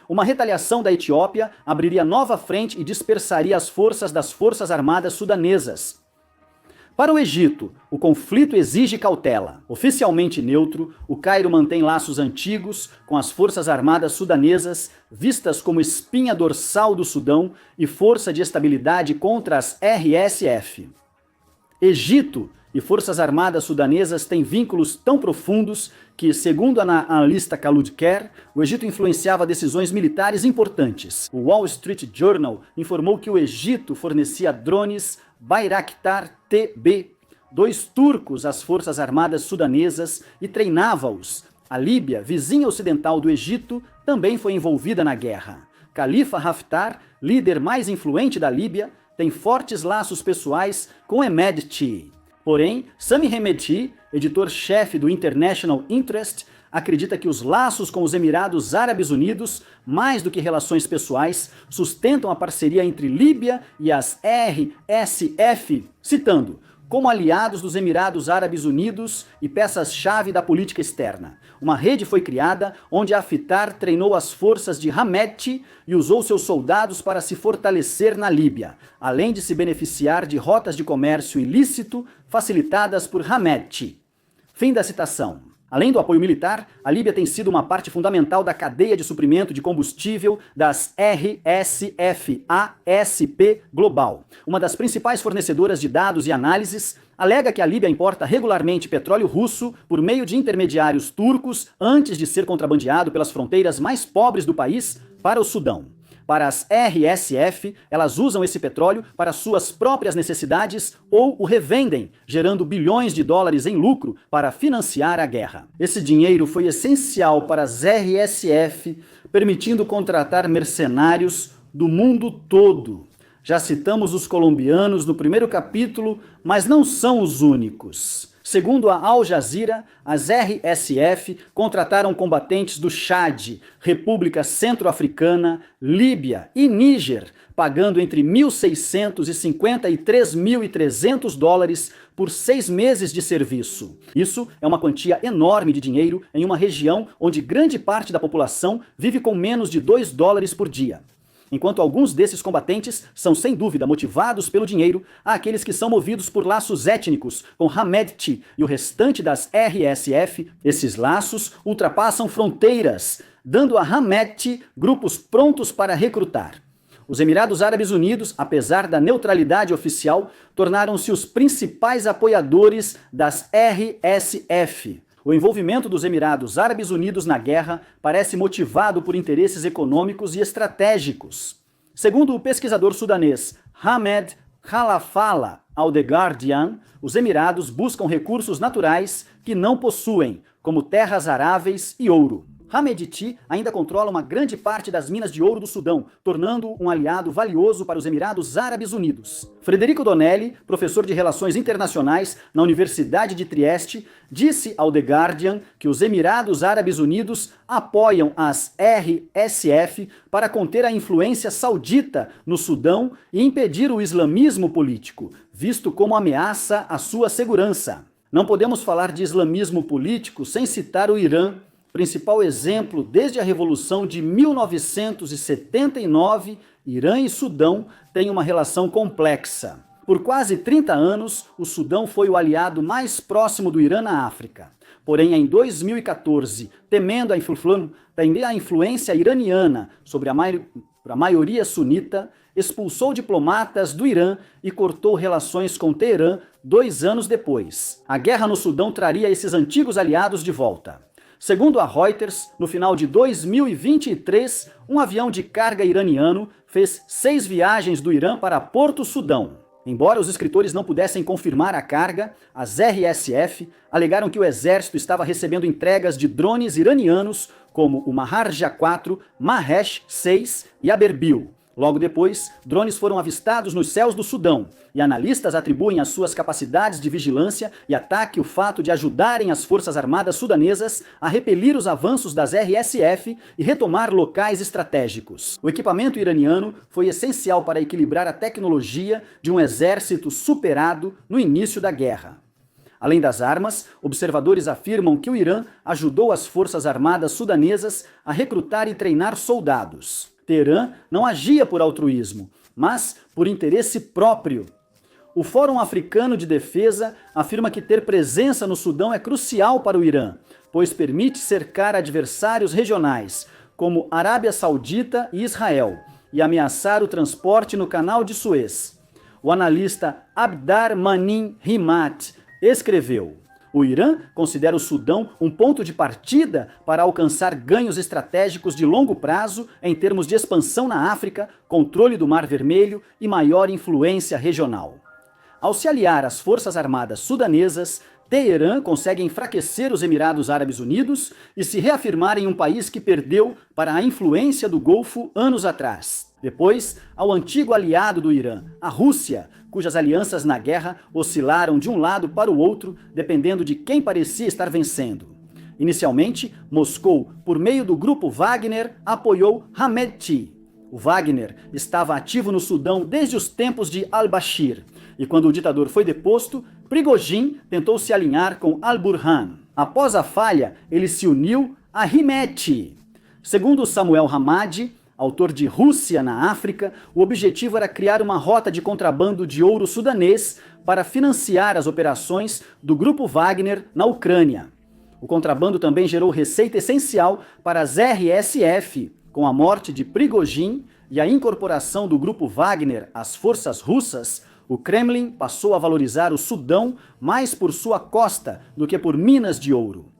Uma retaliação da Etiópia abriria nova frente e dispersaria as forças das Forças Armadas sudanesas. Para o Egito, o conflito exige cautela. Oficialmente neutro, o Cairo mantém laços antigos com as Forças Armadas sudanesas, vistas como espinha dorsal do Sudão e força de estabilidade contra as RSF. Egito e Forças Armadas sudanesas têm vínculos tão profundos que, segundo a analista Khalud Ker, o Egito influenciava decisões militares importantes. O Wall Street Journal informou que o Egito fornecia drones Bayraktar TB, 2 turcos às Forças Armadas sudanesas e treinava-os. A Líbia, vizinha ocidental do Egito, também foi envolvida na guerra. Khalifa Haftar, líder mais influente da Líbia, tem fortes laços pessoais com Hemedti. Porém, Sami Hemedti, editor-chefe do International Interest, acredita que os laços com os Emirados Árabes Unidos, mais do que relações pessoais, sustentam a parceria entre Líbia e as RSF, citando, como aliados dos Emirados Árabes Unidos e peças-chave da política externa. Uma rede foi criada onde Haftar treinou as forças de Hemedti e usou seus soldados para se fortalecer na Líbia, além de se beneficiar de rotas de comércio ilícito facilitadas por Hemedti. Fim da citação. Além do apoio militar, a Líbia tem sido uma parte fundamental da cadeia de suprimento de combustível das RSF, ASP Global. Uma das principais fornecedoras de dados e análises, alega que a Líbia importa regularmente petróleo russo por meio de intermediários turcos antes de ser contrabandeado pelas fronteiras mais pobres do país para o Sudão. Para as RSF, elas usam esse petróleo para suas próprias necessidades ou o revendem, gerando bilhões de dólares em lucro para financiar a guerra. Esse dinheiro foi essencial para as RSF, permitindo contratar mercenários do mundo todo. Já citamos os colombianos no primeiro capítulo, mas não são os únicos. Segundo a Al Jazeera, as RSF contrataram combatentes do Chad, República Centro-Africana, Líbia e Níger, pagando entre $1.650 e $3.300 por 6 meses de serviço. Isso é uma quantia enorme de dinheiro em uma região onde grande parte da população vive com menos de $2 por dia. Enquanto alguns desses combatentes são sem dúvida motivados pelo dinheiro, há aqueles que são movidos por laços étnicos com Hamedti e o restante das RSF. Esses laços ultrapassam fronteiras, dando a Hamedti grupos prontos para recrutar. Os Emirados Árabes Unidos, apesar da neutralidade oficial, tornaram-se os principais apoiadores das RSF. O envolvimento dos Emirados Árabes Unidos na guerra parece motivado por interesses econômicos e estratégicos. Segundo o pesquisador sudanês Hamed Khalafala, ao The Guardian, os Emirados buscam recursos naturais que não possuem, como terras aráveis e ouro. Hamedti ainda controla uma grande parte das minas de ouro do Sudão, tornando-o um aliado valioso para os Emirados Árabes Unidos. Frederico Donelli, professor de Relações Internacionais na Universidade de Trieste, disse ao The Guardian que os Emirados Árabes Unidos apoiam as RSF para conter a influência saudita no Sudão e impedir o islamismo político, visto como ameaça à sua segurança. Não podemos falar de islamismo político sem citar o Irã, principal exemplo desde a Revolução de 1979, Irã e Sudão têm uma relação complexa. Por quase 30 anos, o Sudão foi o aliado mais próximo do Irã na África. Porém, em 2014, temendo a influência iraniana sobre a maioria sunita, expulsou diplomatas do Irã e cortou relações com Teherã 2 anos depois. A guerra no Sudão traria esses antigos aliados de volta. Segundo a Reuters, no final de 2023, um avião de carga iraniano fez 6 viagens do Irã para Porto Sudão. Embora os escritores não pudessem confirmar a carga, as RSF alegaram que o exército estava recebendo entregas de drones iranianos como o Maharja-4, Mahesh-6 e Aberbil. Logo depois, drones foram avistados nos céus do Sudão, e analistas atribuem às suas capacidades de vigilância e ataque o fato de ajudarem as forças armadas sudanesas a repelir os avanços das RSF e retomar locais estratégicos. O equipamento iraniano foi essencial para equilibrar a tecnologia de um exército superado no início da guerra. Além das armas, observadores afirmam que o Irã ajudou as forças armadas sudanesas a recrutar e treinar soldados. Teherã não agia por altruísmo, mas por interesse próprio. O Fórum Africano de Defesa afirma que ter presença no Sudão é crucial para o Irã, pois permite cercar adversários regionais, como Arábia Saudita e Israel, e ameaçar o transporte no Canal de Suez. O analista Abdar Manin Himat escreveu: o Irã considera o Sudão um ponto de partida para alcançar ganhos estratégicos de longo prazo em termos de expansão na África, controle do Mar Vermelho e maior influência regional. Ao se aliar às forças armadas sudanesas, Teherã consegue enfraquecer os Emirados Árabes Unidos e se reafirmar em um país que perdeu para a influência do Golfo anos atrás. Depois, ao antigo aliado do Irã, a Rússia, cujas alianças na guerra oscilaram de um lado para o outro, dependendo de quem parecia estar vencendo. Inicialmente, Moscou, por meio do grupo Wagner, apoiou Hamedti. O Wagner estava ativo no Sudão desde os tempos de al-Bashir, e quando o ditador foi deposto, Prigozhin tentou se alinhar com al-Burhan. Após a falha, ele se uniu a Himeti. Segundo Samuel Hamadi, autor de Rússia na África, o objetivo era criar uma rota de contrabando de ouro sudanês para financiar as operações do grupo Wagner na Ucrânia. O contrabando também gerou receita essencial para as RSF. Com a morte de Prigozhin e a incorporação do grupo Wagner às forças russas, o Kremlin passou a valorizar o Sudão mais por sua costa do que por minas de ouro.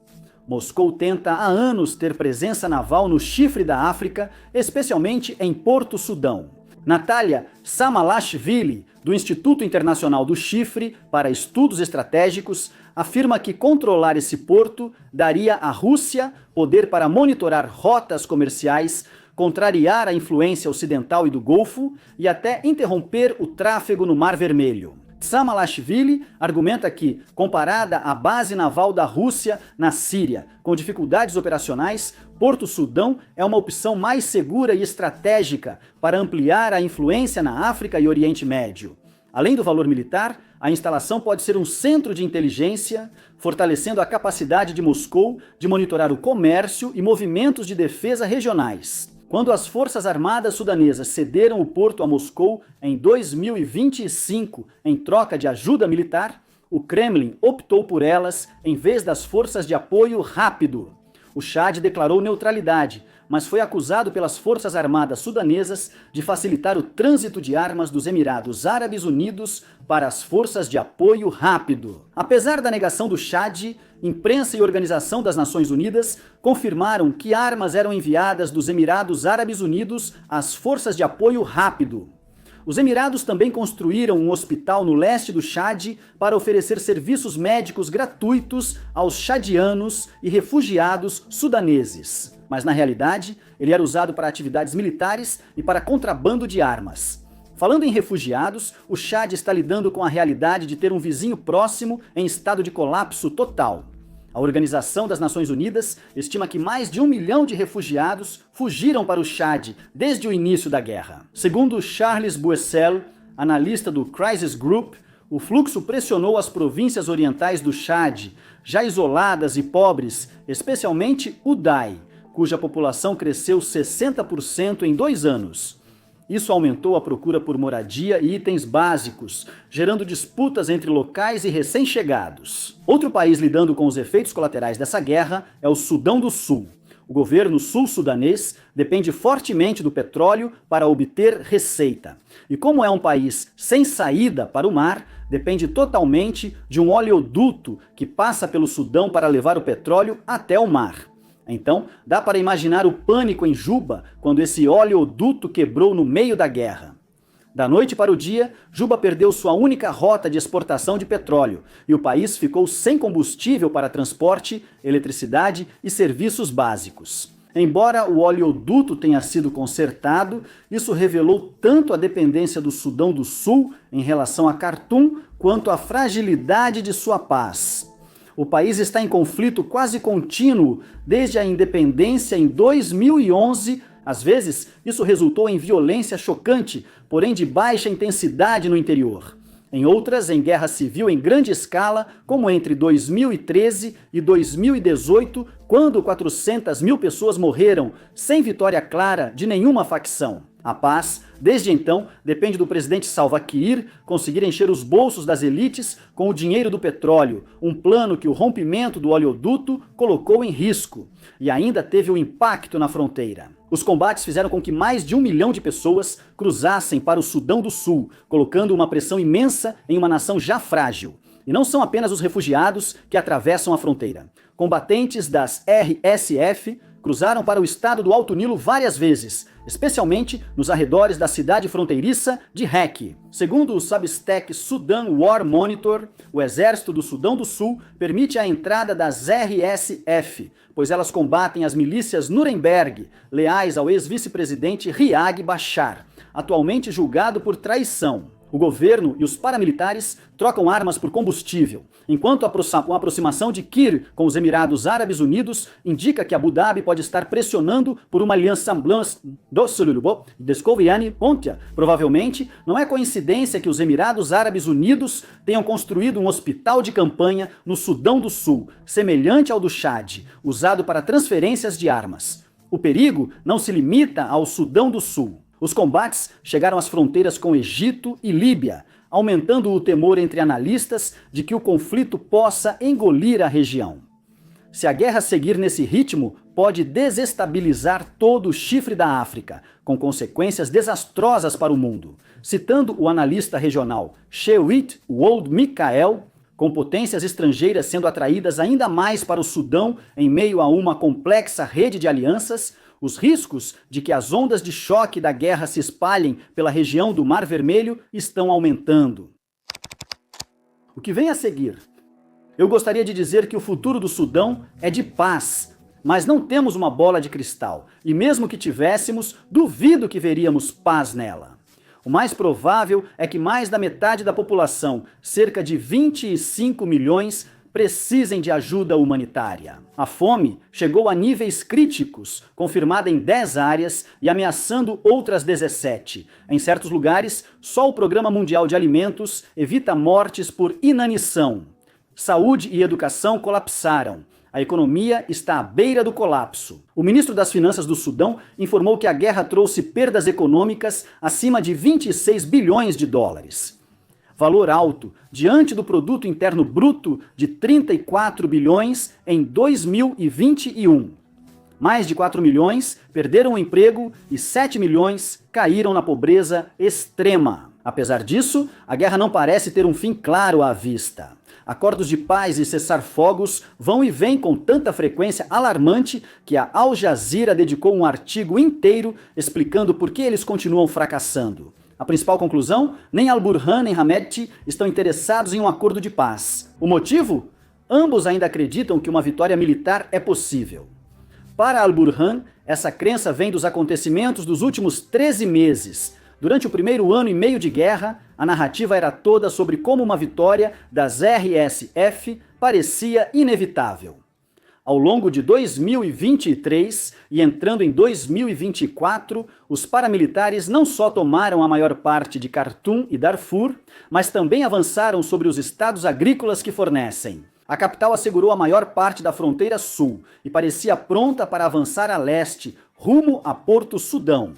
Moscou tenta há anos ter presença naval no chifre da África, especialmente em Porto Sudão. Natália Samalashvili, do Instituto Internacional do Chifre para Estudos Estratégicos, afirma que controlar esse porto daria à Rússia poder para monitorar rotas comerciais, contrariar a influência ocidental e do Golfo e até interromper o tráfego no Mar Vermelho. Tsamalashvili argumenta que, comparada à base naval da Rússia na Síria, com dificuldades operacionais, Porto Sudão é uma opção mais segura e estratégica para ampliar a influência na África e Oriente Médio. Além do valor militar, a instalação pode ser um centro de inteligência, fortalecendo a capacidade de Moscou de monitorar o comércio e movimentos de defesa regionais. Quando as Forças Armadas sudanesas cederam o porto a Moscou em 2025 em troca de ajuda militar, o Kremlin optou por elas em vez das forças de apoio rápido. O Chad declarou neutralidade, mas foi acusado pelas Forças Armadas sudanesas de facilitar o trânsito de armas dos Emirados Árabes Unidos para as forças de apoio rápido. Apesar da negação do Chad, imprensa e Organização das Nações Unidas confirmaram que armas eram enviadas dos Emirados Árabes Unidos às forças de apoio rápido. Os Emirados também construíram um hospital no leste do Chad para oferecer serviços médicos gratuitos aos chadianos e refugiados sudaneses. Mas na realidade, ele era usado para atividades militares e para contrabando de armas. Falando em refugiados, o Chad está lidando com a realidade de ter um vizinho próximo em estado de colapso total. A Organização das Nações Unidas estima que mais de 1 milhão de refugiados fugiram para o Chad desde o início da guerra. Segundo Charles Boissel, analista do Crisis Group, o fluxo pressionou as províncias orientais do Chad, já isoladas e pobres, especialmente Uday, cuja população cresceu 60% em 2 anos. Isso aumentou a procura por moradia e itens básicos, gerando disputas entre locais e recém-chegados. Outro país lidando com os efeitos colaterais dessa guerra é o Sudão do Sul. O governo sul-sudanês depende fortemente do petróleo para obter receita. E como é um país sem saída para o mar, depende totalmente de um oleoduto que passa pelo Sudão para levar o petróleo até o mar. Então, dá para imaginar o pânico em Juba quando esse oleoduto quebrou no meio da guerra. Da noite para o dia, Juba perdeu sua única rota de exportação de petróleo e o país ficou sem combustível para transporte, eletricidade e serviços básicos. Embora o oleoduto tenha sido consertado, isso revelou tanto a dependência do Sudão do Sul em relação a Khartoum quanto a fragilidade de sua paz. O país está em conflito quase contínuo desde a independência em 2011. Às vezes, isso resultou em violência chocante, porém de baixa intensidade no interior. Em outras, em guerra civil em grande escala, como entre 2013 e 2018, quando 400 mil pessoas morreram, sem vitória clara de nenhuma facção. A paz, desde então, depende do presidente Salva Kiir conseguir encher os bolsos das elites com o dinheiro do petróleo, um plano que o rompimento do oleoduto colocou em risco, e ainda teve um impacto na fronteira. Os combates fizeram com que mais de 1 milhão de pessoas cruzassem para o Sudão do Sul, colocando uma pressão imensa em uma nação já frágil. E não são apenas os refugiados que atravessam a fronteira. Combatentes das RSF cruzaram para o estado do Alto Nilo várias vezes, especialmente nos arredores da cidade fronteiriça de Rek. Segundo o Substack Sudan War Monitor, o exército do Sudão do Sul permite a entrada das RSF, pois elas combatem as milícias Nuremberg, leais ao ex-vice-presidente Riek Machar, atualmente julgado por traição. O governo e os paramilitares trocam armas por combustível, enquanto a aproximação de Kiir com os Emirados Árabes Unidos indica que Abu Dhabi pode estar pressionando por uma aliança Pontia. Provavelmente, não é coincidência que os Emirados Árabes Unidos tenham construído um hospital de campanha no Sudão do Sul, semelhante ao do Chad, usado para transferências de armas. O perigo não se limita ao Sudão do Sul. Os combates chegaram às fronteiras com Egito e Líbia, aumentando o temor entre analistas de que o conflito possa engolir a região. Se a guerra seguir nesse ritmo, pode desestabilizar todo o chifre da África, com consequências desastrosas para o mundo. Citando o analista regional Shewit Wold Mikael, com potências estrangeiras sendo atraídas ainda mais para o Sudão em meio a uma complexa rede de alianças, os riscos de que as ondas de choque da guerra se espalhem pela região do Mar Vermelho estão aumentando. O que vem a seguir? Eu gostaria de dizer que o futuro do Sudão é de paz, mas não temos uma bola de cristal, e mesmo que tivéssemos, duvido que veríamos paz nela. O mais provável é que mais da metade da população, cerca de 25 milhões, precisem de ajuda humanitária. A fome chegou a níveis críticos, confirmada em 10 áreas e ameaçando outras 17. Em certos lugares, só o Programa Mundial de Alimentos evita mortes por inanição. Saúde e educação colapsaram. A economia está à beira do colapso. O ministro das Finanças do Sudão informou que a guerra trouxe perdas econômicas acima de 26 bilhões de dólares. Valor alto diante do produto interno bruto de 34 bilhões em 2021. Mais de 4 milhões perderam o emprego e 7 milhões caíram na pobreza extrema. Apesar disso, a guerra não parece ter um fim claro à vista. Acordos de paz e cessar-fogos vão e vêm com tanta frequência alarmante que a Al Jazeera dedicou um artigo inteiro explicando por que eles continuam fracassando. A principal conclusão? Nem Al-Burhan nem Hamedti estão interessados em um acordo de paz. O motivo? Ambos ainda acreditam que uma vitória militar é possível. Para Al-Burhan, essa crença vem dos acontecimentos dos últimos 13 meses. Durante o primeiro ano e meio de guerra, a narrativa era toda sobre como uma vitória das RSF parecia inevitável. Ao longo de 2023 e entrando em 2024, os paramilitares não só tomaram a maior parte de Khartoum e Darfur, mas também avançaram sobre os estados agrícolas que fornecem. A capital assegurou a maior parte da fronteira sul e parecia pronta para avançar a leste, rumo a Porto Sudão.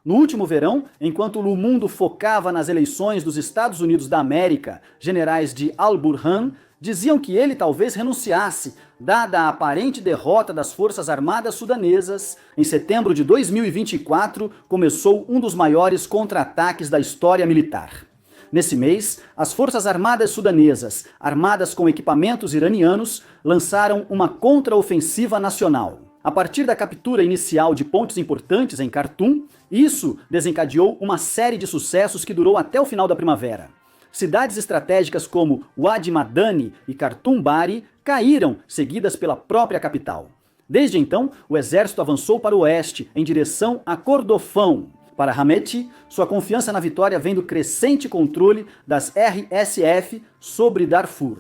No último verão, enquanto o mundo focava nas eleições dos Estados Unidos da América, generais de Al-Burhan diziam que ele talvez renunciasse, dada a aparente derrota das Forças Armadas sudanesas. Em setembro de 2024, começou um dos maiores contra-ataques da história militar. Nesse mês, as Forças Armadas sudanesas, armadas com equipamentos iranianos, lançaram uma contra-ofensiva nacional. A partir da captura inicial de pontos importantes em Khartoum, isso desencadeou uma série de sucessos que durou até o final da primavera. Cidades estratégicas como Wadi Madani e Khartoum Bari caíram, seguidas pela própria capital. Desde então, o exército avançou para o oeste, em direção a Cordofão. Para Hamedti, sua confiança na vitória vem do crescente controle das RSF sobre Darfur.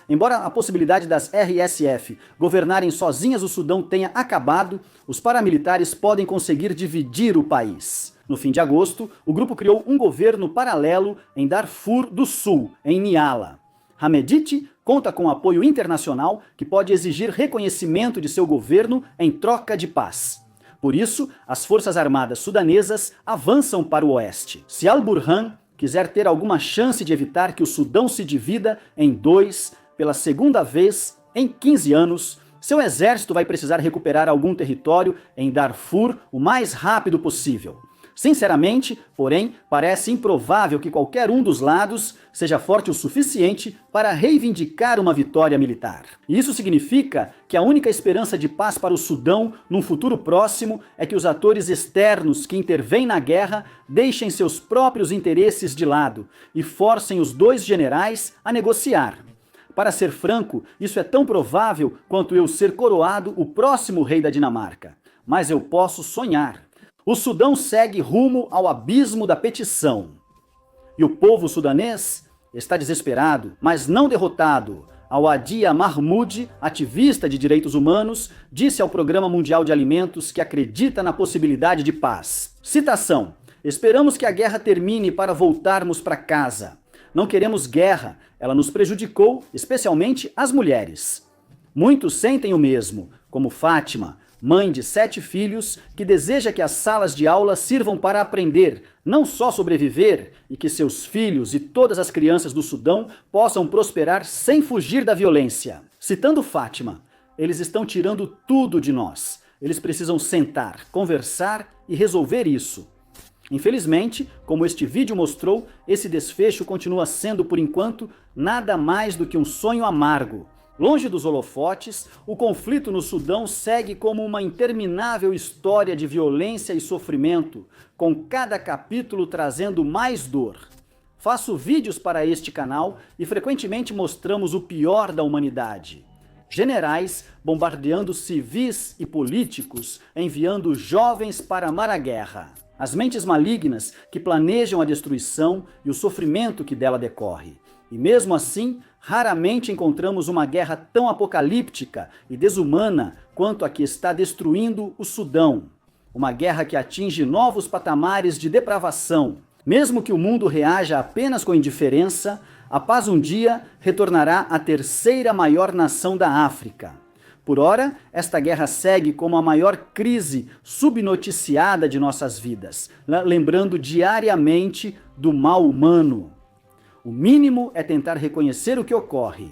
Embora a possibilidade das RSF governarem sozinhas o Sudão tenha acabado, os paramilitares podem conseguir dividir o país. No fim de agosto, o grupo criou um governo paralelo em Darfur do Sul, em Niala. Hamedti conta com apoio internacional que pode exigir reconhecimento de seu governo em troca de paz. Por isso, as Forças Armadas sudanesas avançam para o oeste. Se Al-Burhan quiser ter alguma chance de evitar que o Sudão se divida em dois, pela segunda vez em 15 anos, seu exército vai precisar recuperar algum território em Darfur o mais rápido possível. Sinceramente, porém, parece improvável que qualquer um dos lados seja forte o suficiente para reivindicar uma vitória militar. E isso significa que a única esperança de paz para o Sudão num futuro próximo é que os atores externos que intervêm na guerra deixem seus próprios interesses de lado e forcem os dois generais a negociar. Para ser franco, isso é tão provável quanto eu ser coroado o próximo rei da Dinamarca. Mas eu posso sonhar. O Sudão segue rumo ao abismo da petição. E o povo sudanês está desesperado, mas não derrotado. Al-Adia Mahmoud, ativista de direitos humanos, disse ao Programa Mundial de Alimentos que acredita na possibilidade de paz. Citação: "Esperamos que a guerra termine para voltarmos para casa. Não queremos guerra, ela nos prejudicou, especialmente as mulheres. Muitos sentem o mesmo, como Fátima, mãe de 7 filhos, que deseja que as salas de aula sirvam para aprender, não só sobreviver, e que seus filhos e todas as crianças do Sudão possam prosperar sem fugir da violência." Citando Fátima, "Eles estão tirando tudo de nós. Eles precisam sentar, conversar e resolver isso." Infelizmente, como este vídeo mostrou, esse desfecho continua sendo, por enquanto, nada mais do que um sonho amargo. Longe dos holofotes, o conflito no Sudão segue como uma interminável história de violência e sofrimento, com cada capítulo trazendo mais dor. Faço vídeos para este canal e frequentemente mostramos o pior da humanidade. Generais bombardeando civis e políticos, enviando jovens para amar a guerra. as mentes malignas que planejam a destruição e o sofrimento que dela decorre. E mesmo assim, raramente encontramos uma guerra tão apocalíptica e desumana quanto a que está destruindo o Sudão. Uma guerra que atinge novos patamares de depravação. Mesmo que o mundo reaja apenas com indiferença, a paz um dia retornará à terceira maior nação da África. Por ora, esta guerra segue como a maior crise subnoticiada de nossas vidas, lembrando diariamente do mal humano. O mínimo é tentar reconhecer o que ocorre.